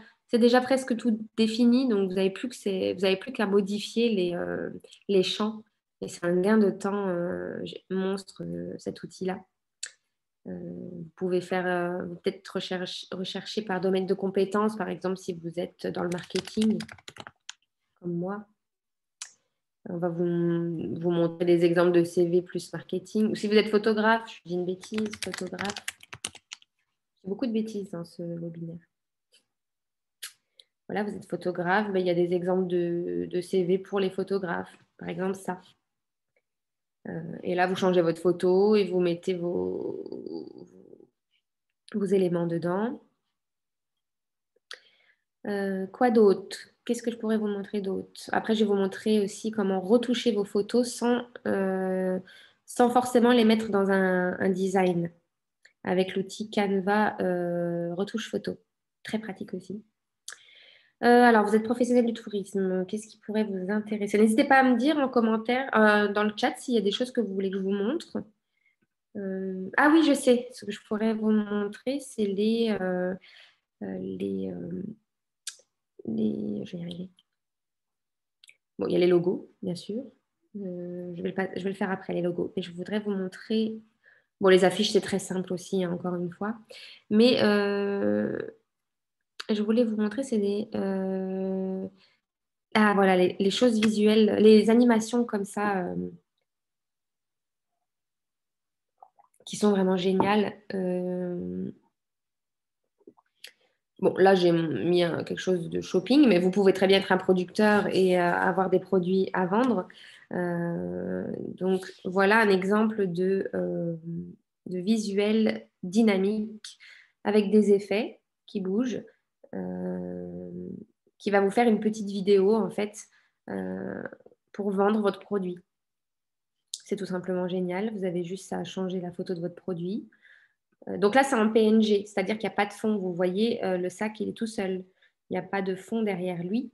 presque tout défini. Donc, vous n'avez plus qu'à modifier les champs. Et c'est un gain de temps monstre, cet outil-là. Vous pouvez peut-être rechercher par domaine de compétences, par exemple, si vous êtes dans le marketing, comme moi. On va vous montrer des exemples de CV plus marketing. Ou si vous êtes photographe, je dis une bêtise, photographe. J'ai beaucoup de bêtises dans ce webinaire. Voilà, vous êtes photographe, il y a des exemples de CV pour les photographes. Par exemple, ça. Et là, vous changez votre photo et vous mettez vos éléments dedans. Quoi d'autre? Qu'est-ce que je pourrais vous montrer d'autre? Après, je vais vous montrer aussi comment retoucher vos photos sans forcément les mettre dans un design avec l'outil Canva retouche photo. Très pratique aussi. Alors, vous êtes professionnel du tourisme. Qu'est-ce qui pourrait vous intéresser? N'hésitez pas à me dire en commentaire, dans le chat, s'il y a des choses que vous voulez que je vous montre. Ah oui, je sais. Ce que je pourrais vous montrer, c'est les, je vais y arriver. Bon, il y a les logos, bien sûr. Je vais le faire après, les logos. Mais je voudrais vous montrer. Bon, les affiches, c'est très simple aussi, hein, encore une fois. Mais je voulais vous montrer, c'est ah, voilà, les choses visuelles, les animations comme ça, qui sont vraiment géniales. Bon, là, j'ai mis quelque chose de shopping, mais vous pouvez très bien être un producteur et avoir des produits à vendre. Donc, voilà un exemple de visuel dynamique avec des effets qui bougent, euh, qui va vous faire une petite vidéo, en fait, euh, pour vendre votre produit. C'est tout simplement génial. Vous avez juste à changer la photo de votre produit. Donc là, c'est un PNG, c'est-à-dire qu'il n'y a pas de fond. Vous voyez, le sac, il est tout seul. Il n'y a pas de fond derrière lui.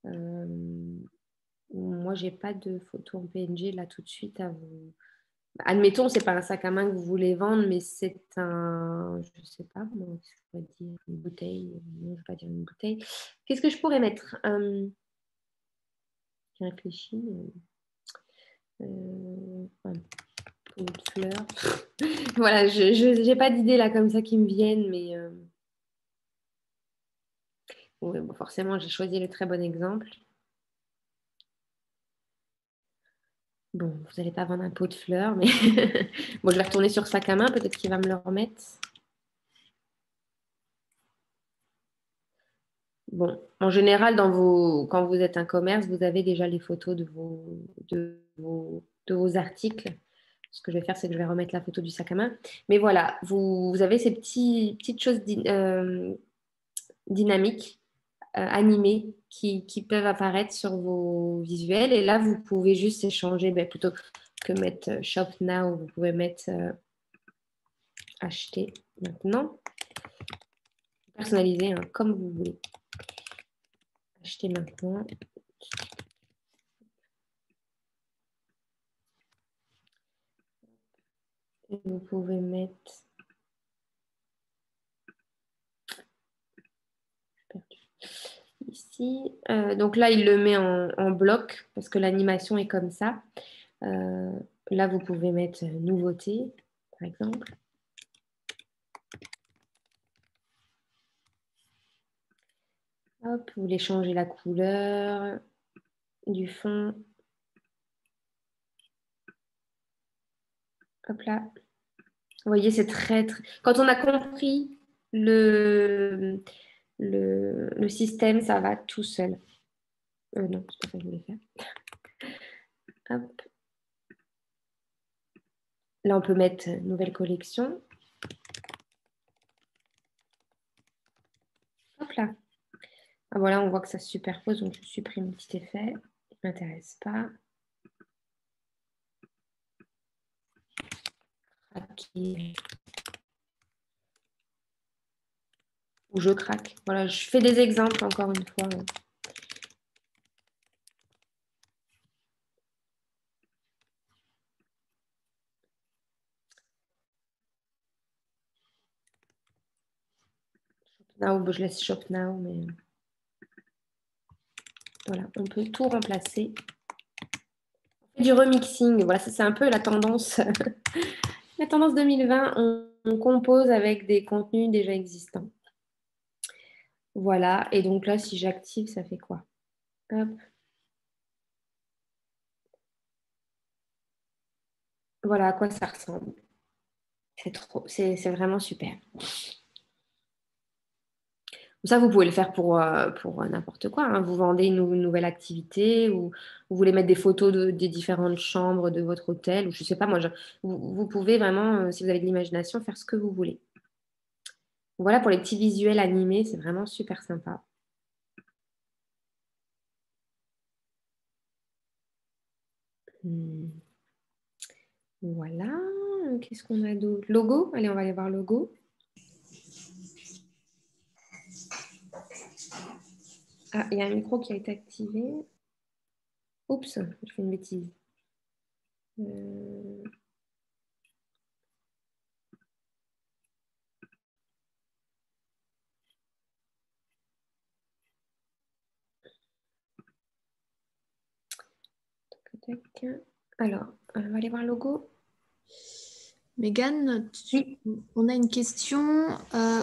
Euh, Moi, j'ai pas de photo en PNG là tout de suite à vous. Admettons, c'est pas un sac à main que vous voulez vendre, mais c'est je sais pas, comment je pourrais dire, une bouteille. Non, je ne vais pas dire une bouteille. Qu'est-ce que je pourrais mettre Je réfléchis. Un pot de fleurs. Voilà, je n'ai pas d'idée là comme ça qui me viennent, mais oui, bon, forcément, j'ai choisi le très bon exemple. Bon, vous n'allez pas vendre un pot de fleurs, mais bon, je vais retourner sur sac à main, peut-être qu'il va me le remettre. Bon, en général, quand vous êtes un commerce, vous avez déjà les photos de vos articles. Ce que je vais faire, c'est que je vais remettre la photo du sac à main. Mais voilà, vous avez ces petites choses dynamiques, animées, qui peuvent apparaître sur vos visuels. Et là, vous pouvez juste échanger, ben, plutôt que mettre Shop Now, vous pouvez mettre Acheter maintenant. Personnaliser, hein, comme vous voulez. Acheter maintenant. Et vous pouvez mettre ici. Donc là, il le met en bloc parce que l'animation est comme ça. Là, vous pouvez mettre nouveauté, par exemple. Hop, vous voulez changer la couleur du fond. Hop là. Vous voyez, c'est très. Quand on a compris le système, ça va tout seul. Non, c'est pas ça que je voulais faire. Hop. Là, on peut mettre nouvelle collection. Hop là. Ah, voilà, on voit que ça se superpose, donc je supprime le petit effet. Il ne m'intéresse pas. Craquer. Ou je craque. Voilà, je fais des exemples encore une fois. Now, je laisse Shop Now, mais voilà, on peut tout remplacer. On fait du remixing, voilà, ça c'est un peu la tendance, la tendance 2020. On compose avec des contenus déjà existants. Voilà, et donc là, si j'active, ça fait quoi? Hop. Voilà à quoi ça ressemble. C'est vraiment super. Ça, vous pouvez le faire pour n'importe quoi, hein. Vous vendez une nouvelle activité ou vous voulez mettre des photos des différentes chambres de votre hôtel ou je ne sais pas, moi, vous pouvez vraiment, si vous avez de l'imagination, faire ce que vous voulez. Voilà pour les petits visuels animés, c'est vraiment super sympa. Hmm. Voilà, qu'est-ce qu'on a d'autre? Logo, allez, on va aller voir logo. Ah, il y a un micro qui a été activé. Oups, je fais une bêtise. Euh, Tac. Alors, on va aller voir le logo. Mégane, Oui. on a une question.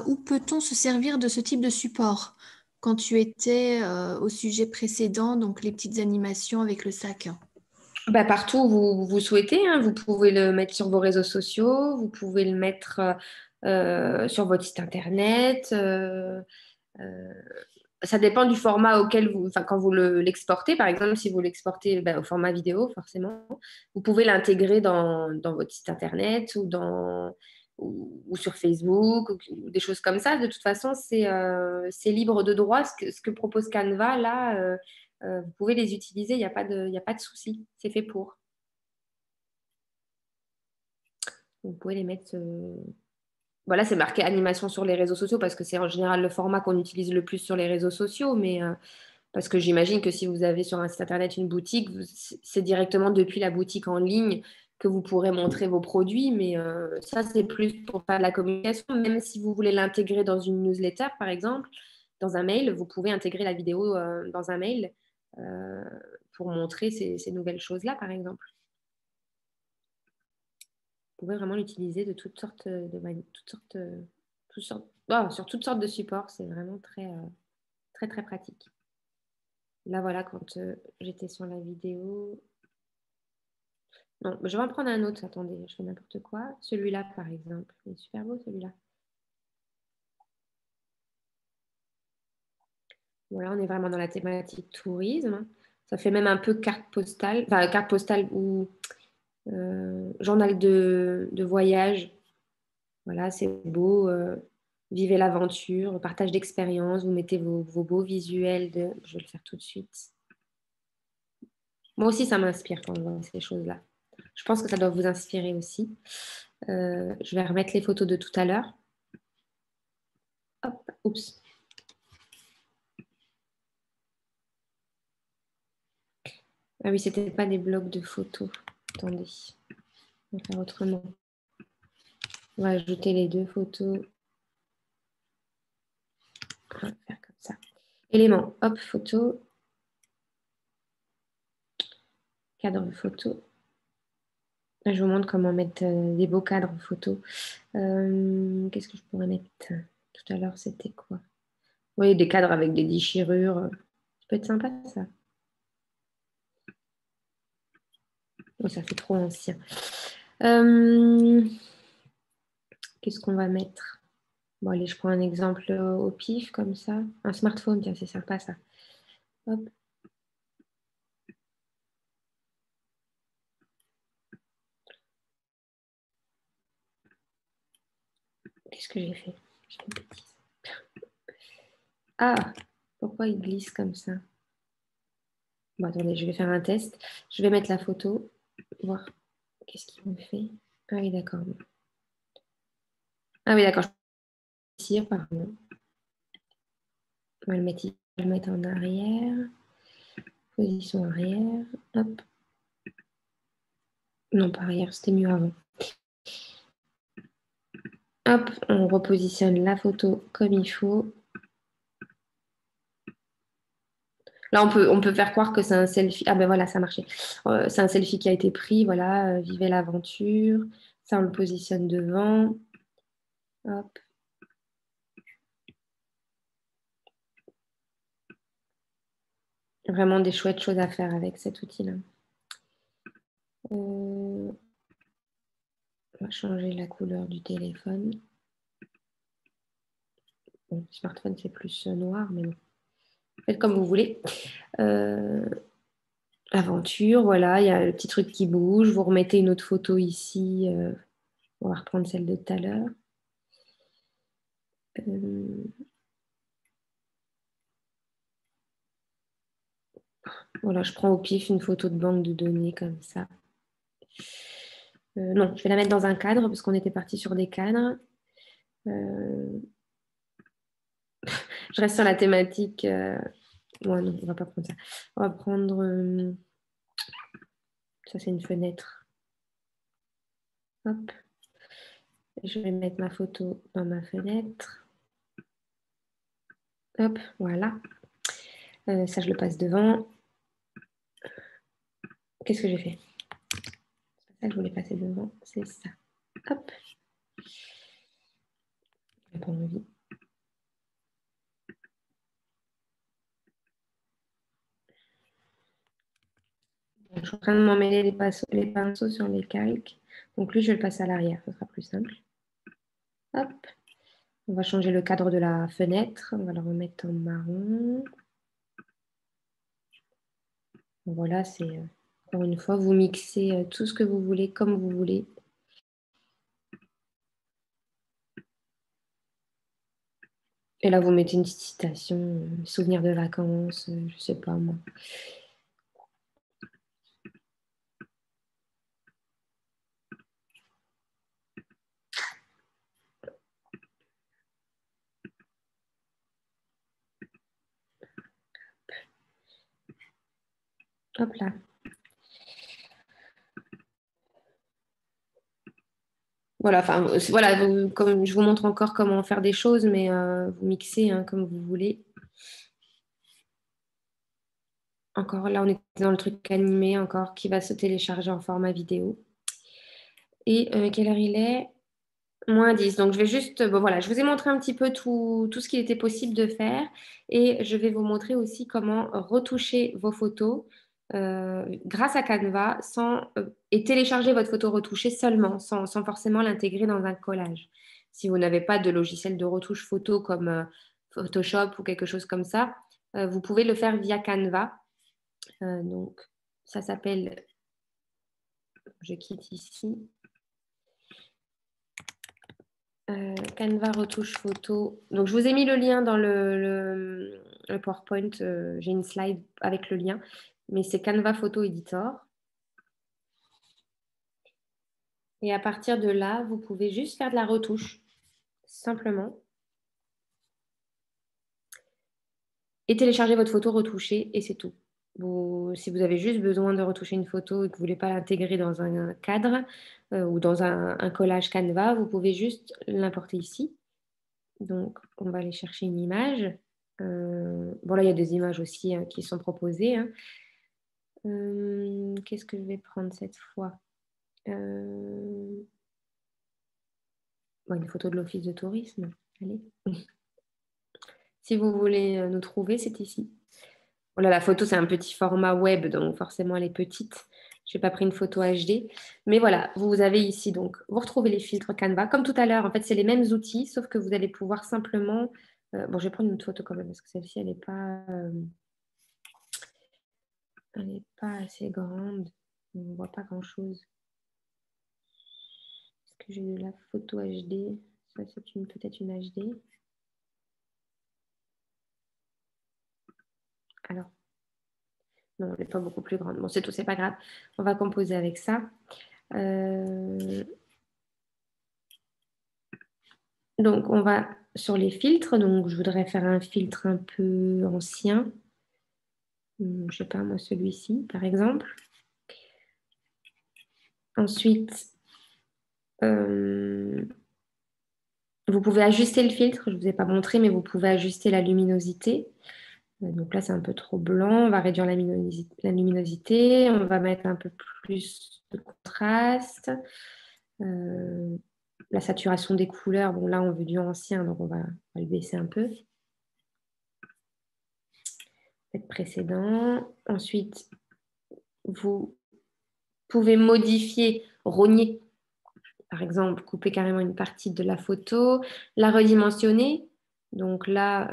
Où peut-on se servir de ce type de support? Quand tu étais au sujet précédent, donc les petites animations avec le sac. Bah, partout où vous souhaitez, hein. Vous pouvez le mettre sur vos réseaux sociaux, vous pouvez le mettre sur votre site internet. Euh, Ça dépend du format auquel enfin, quand vous l'exportez, par exemple, si vous l'exportez au format vidéo, forcément, vous pouvez l'intégrer dans votre site internet ou sur Facebook ou des choses comme ça. De toute façon, c'est libre de droit. Ce que propose Canva, là, vous pouvez les utiliser, il y a pas de souci. C'est fait pour. Vous pouvez les mettre. Voilà, c'est marqué animation sur les réseaux sociaux parce que c'est en général le format qu'on utilise le plus sur les réseaux sociaux, mais parce que j'imagine que si vous avez sur un site internet une boutique, c'est directement depuis la boutique en ligne que vous pourrez montrer vos produits, mais ça, c'est plus pour faire de la communication. Même si vous voulez l'intégrer dans une newsletter, par exemple, dans un mail, vous pouvez intégrer la vidéo dans un mail euh, pour montrer ces nouvelles choses-là, par exemple. Vous pouvez vraiment l'utiliser de toutes sortes sur toutes sortes de supports. C'est vraiment très, très pratique. Là, voilà, quand j'étais sur la vidéo. Non, je vais en prendre un autre. Attendez, je fais n'importe quoi. Celui-là, par exemple. Il est super beau, celui-là. Voilà, on est vraiment dans la thématique tourisme. Ça fait même un peu carte postale. Enfin, carte postale ou journal de voyage. Voilà, c'est beau. Vivez l'aventure, partage d'expérience. Vous mettez vos beaux visuels. Je vais le faire tout de suite. Moi aussi, ça m'inspire quand je vois ces choses-là. Je pense que ça doit vous inspirer aussi. Je vais remettre les photos de tout à l'heure. Hop, oups. Ah oui, c'était pas des blocs de photos. Attendez, on va faire autrement. On va ajouter les deux photos. On va faire comme ça. Éléments, hop, photo. Cadre photo. Là, je vous montre comment mettre des beaux cadres photos. Qu'est-ce que je pourrais mettre? Tout à l'heure, c'était quoi? Oui, des cadres avec des déchirures. Ça peut être sympa, ça. Oh, ça fait trop ancien. Qu'est-ce qu'on va mettre? Bon, allez, je prends un exemple au pif, comme ça. Un smartphone, tiens, c'est sympa, ça. Hop. Qu'est-ce que j'ai fait? J'ai fait une bêtise. Ah, pourquoi il glisse comme ça? Bon, attendez, je vais faire un test. Je vais mettre la photo, voir qu'est-ce qu'il me fait. Ah oui, d'accord. Ah oui, d'accord. Ici, pardon. On va le mettre en arrière. Position arrière. Hop. Non, pas arrière, c'était mieux avant. Hop, on repositionne la photo comme il faut. Là, on peut faire croire que c'est un selfie. Ah ben voilà, ça a marché. C'est un selfie qui a été pris. Voilà, vivez l'aventure. Ça, on le positionne devant. Hop. Vraiment des chouettes choses à faire avec cet outil-là. On va changer la couleur du téléphone. Bon, le smartphone, c'est plus noir, mais bon. Faites comme vous voulez. Aventure, voilà, il y a le petit truc qui bouge. Vous remettez une autre photo ici. On va reprendre celle de tout à l'heure. Voilà, je prends au pif une photo de banque de données comme ça. Non, je vais la mettre dans un cadre parce qu'on était parti sur des cadres. Je reste sur la thématique. Ouais, non, on va pas prendre ça. On va prendre. Ça, c'est une fenêtre. Hop. Je vais mettre ma photo dans ma fenêtre. Hop, voilà. Ça, je le passe devant. qu'est-ce que j'ai fait? C'est pas ça que je voulais passer devant, c'est ça. Hop. Je vais prendre envie. Je suis en train de m'emmêler les pinceaux sur les calques. Donc lui, je vais le passer à l'arrière, ce sera plus simple. Hop. On va changer le cadre de la fenêtre. On va le remettre en marron. Voilà, c'est encore une fois, vous mixez tout ce que vous voulez comme vous voulez. Et là, vous mettez une petite citation, souvenir de vacances, je sais pas moi. Hop là. Voilà, enfin, voilà, comme je vous montre encore comment faire des choses, mais vous mixez hein, comme vous voulez. Encore là, on est dans le truc animé encore qui va se télécharger en format vidéo. Et quelle heure il est? -10. Donc, je vais juste, bon, voilà, je vous ai montré un petit peu tout ce qu'il était possible de faire et je vais vous montrer aussi comment retoucher vos photos grâce à Canva et télécharger votre photo retouchée seulement, sans forcément l'intégrer dans un collage. Si vous n'avez pas de logiciel de retouche photo comme Photoshop ou quelque chose comme ça, vous pouvez le faire via Canva. Donc, ça s'appelle, je quitte ici. Canva retouche photo. Donc, je vous ai mis le lien dans le PowerPoint. J'ai une slide avec le lien, mais c'est Canva Photo Editor. Et à partir de là, vous pouvez juste faire de la retouche, simplement. Et télécharger votre photo retouchée, et c'est tout. Si vous avez juste besoin de retoucher une photo et que vous ne voulez pas l'intégrer dans un cadre ou dans un collage Canva, vous pouvez juste l'importer ici. Donc, on va aller chercher une image. Bon, là, il y a des images aussi qui sont proposées. Hein. Qu'est-ce que je vais prendre cette fois? Bon, une photo de l'office de tourisme. Allez. Si vous voulez nous trouver, c'est ici. Voilà, la photo, c'est un petit format web, donc forcément, elle est petite. Je n'ai pas pris une photo HD. Mais voilà, vous avez ici, donc, vous retrouvez les filtres Canva. Comme tout à l'heure, en fait, c'est les mêmes outils, sauf que vous allez pouvoir simplement... bon, je vais prendre une autre photo quand même, parce que celle-ci, elle n'est pas assez grande. On ne voit pas grand-chose. Est-ce que j'ai de la photo HD? Ça, c'est peut-être une HD. Alors, non, elle n'est pas beaucoup plus grande. Bon, c'est tout, c'est pas grave. On va composer avec ça. Donc, on va sur les filtres. Donc, je voudrais faire un filtre un peu ancien. Je ne sais pas, moi, celui-ci, par exemple. Ensuite, vous pouvez ajuster le filtre. Je ne vous ai pas montré, mais vous pouvez ajuster la luminosité. Donc là, c'est un peu trop blanc. On va réduire la luminosité. On va mettre un peu plus de contraste. La saturation des couleurs. Bon, là, on veut du ancien, donc on va le baisser un peu. Peut-être précédent. Ensuite, vous pouvez modifier, rogner. Par exemple, couper carrément une partie de la photo, la redimensionner. Donc là,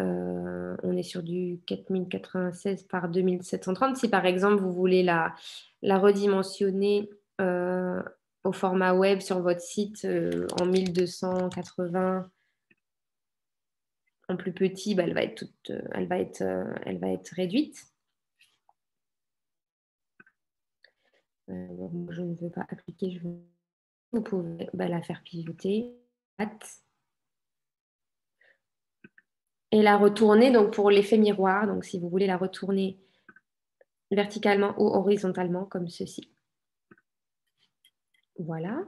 on est sur du 4096 par 2730. Si par exemple, vous voulez la redimensionner au format web sur votre site en 1280 en plus petit, bah, elle va être réduite. Moi, je ne veux pas appliquer. Vous pouvez la faire pivoter. Et la retourner donc pour l'effet miroir. Donc, si vous voulez la retourner verticalement ou horizontalement, comme ceci. Voilà.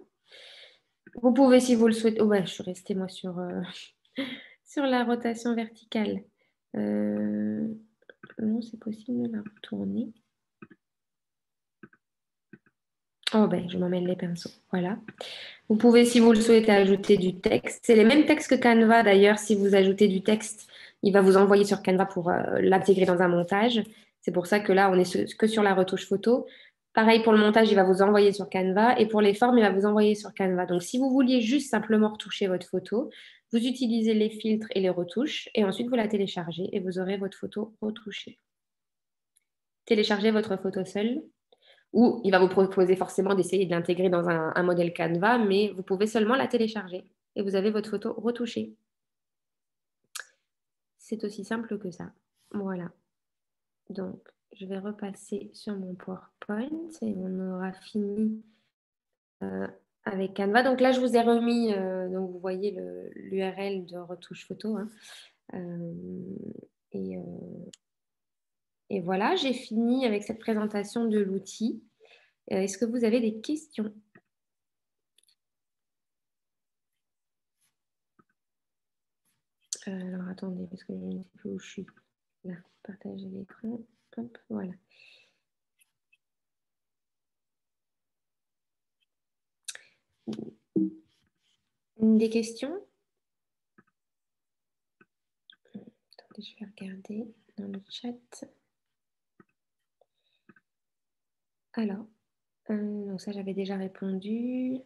Vous pouvez, si vous le souhaitez... Oh, ouais, je suis restée, moi, sur, sur la rotation verticale. Non, c'est possible de la retourner. Oh ben, je m'emmène les pinceaux. Voilà. Vous pouvez, si vous le souhaitez, ajouter du texte. C'est les mêmes textes que Canva d'ailleurs. Si vous ajoutez du texte, il va vous envoyer sur Canva pour l'intégrer dans un montage. C'est pour ça que là, on est que sur la retouche photo. Pareil pour le montage, il va vous envoyer sur Canva. Et pour les formes, il va vous envoyer sur Canva. Donc, si vous vouliez juste simplement retoucher votre photo, vous utilisez les filtres et les retouches. Et ensuite, vous la téléchargez et vous aurez votre photo retouchée. Téléchargez votre photo seule. Ou il va vous proposer forcément d'essayer de l'intégrer dans un modèle Canva, mais vous pouvez seulement la télécharger et vous avez votre photo retouchée. C'est aussi simple que ça. Voilà. Donc, je vais repasser sur mon PowerPoint et on aura fini avec Canva. Donc là, je vous ai remis, donc vous voyez l'URL de retouche photo. Hein. Et, et voilà, j'ai fini avec cette présentation de l'outil. Est-ce que vous avez des questions? Alors attendez, parce que je ne sais plus où je suis. Là, partager l'écran. Hop, voilà. Des questions? Attendez, je vais regarder dans le chat. Alors, donc ça j'avais déjà répondu.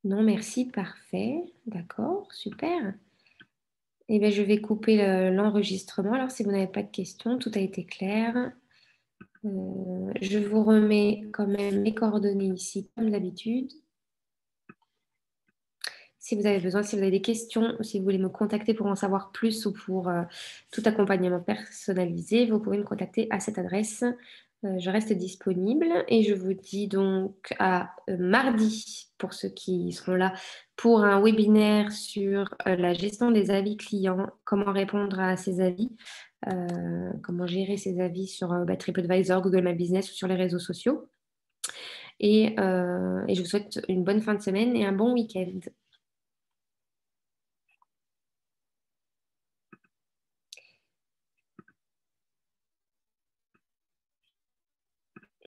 Non, merci, parfait. D'accord, super. Eh bien, je vais couper l'enregistrement. Alors, si vous n'avez pas de questions, tout a été clair. Je vous remets quand même mes coordonnées ici, comme d'habitude. Si vous avez besoin, si vous avez des questions, ou si vous voulez me contacter pour en savoir plus ou pour tout accompagnement personnalisé, vous pouvez me contacter à cette adresse. Je reste disponible et je vous dis donc à mardi pour ceux qui seront là pour un webinaire sur la gestion des avis clients, comment répondre à ces avis, comment gérer ces avis sur TripAdvisor, Google My Business ou sur les réseaux sociaux. Et je vous souhaite une bonne fin de semaine et un bon week-end.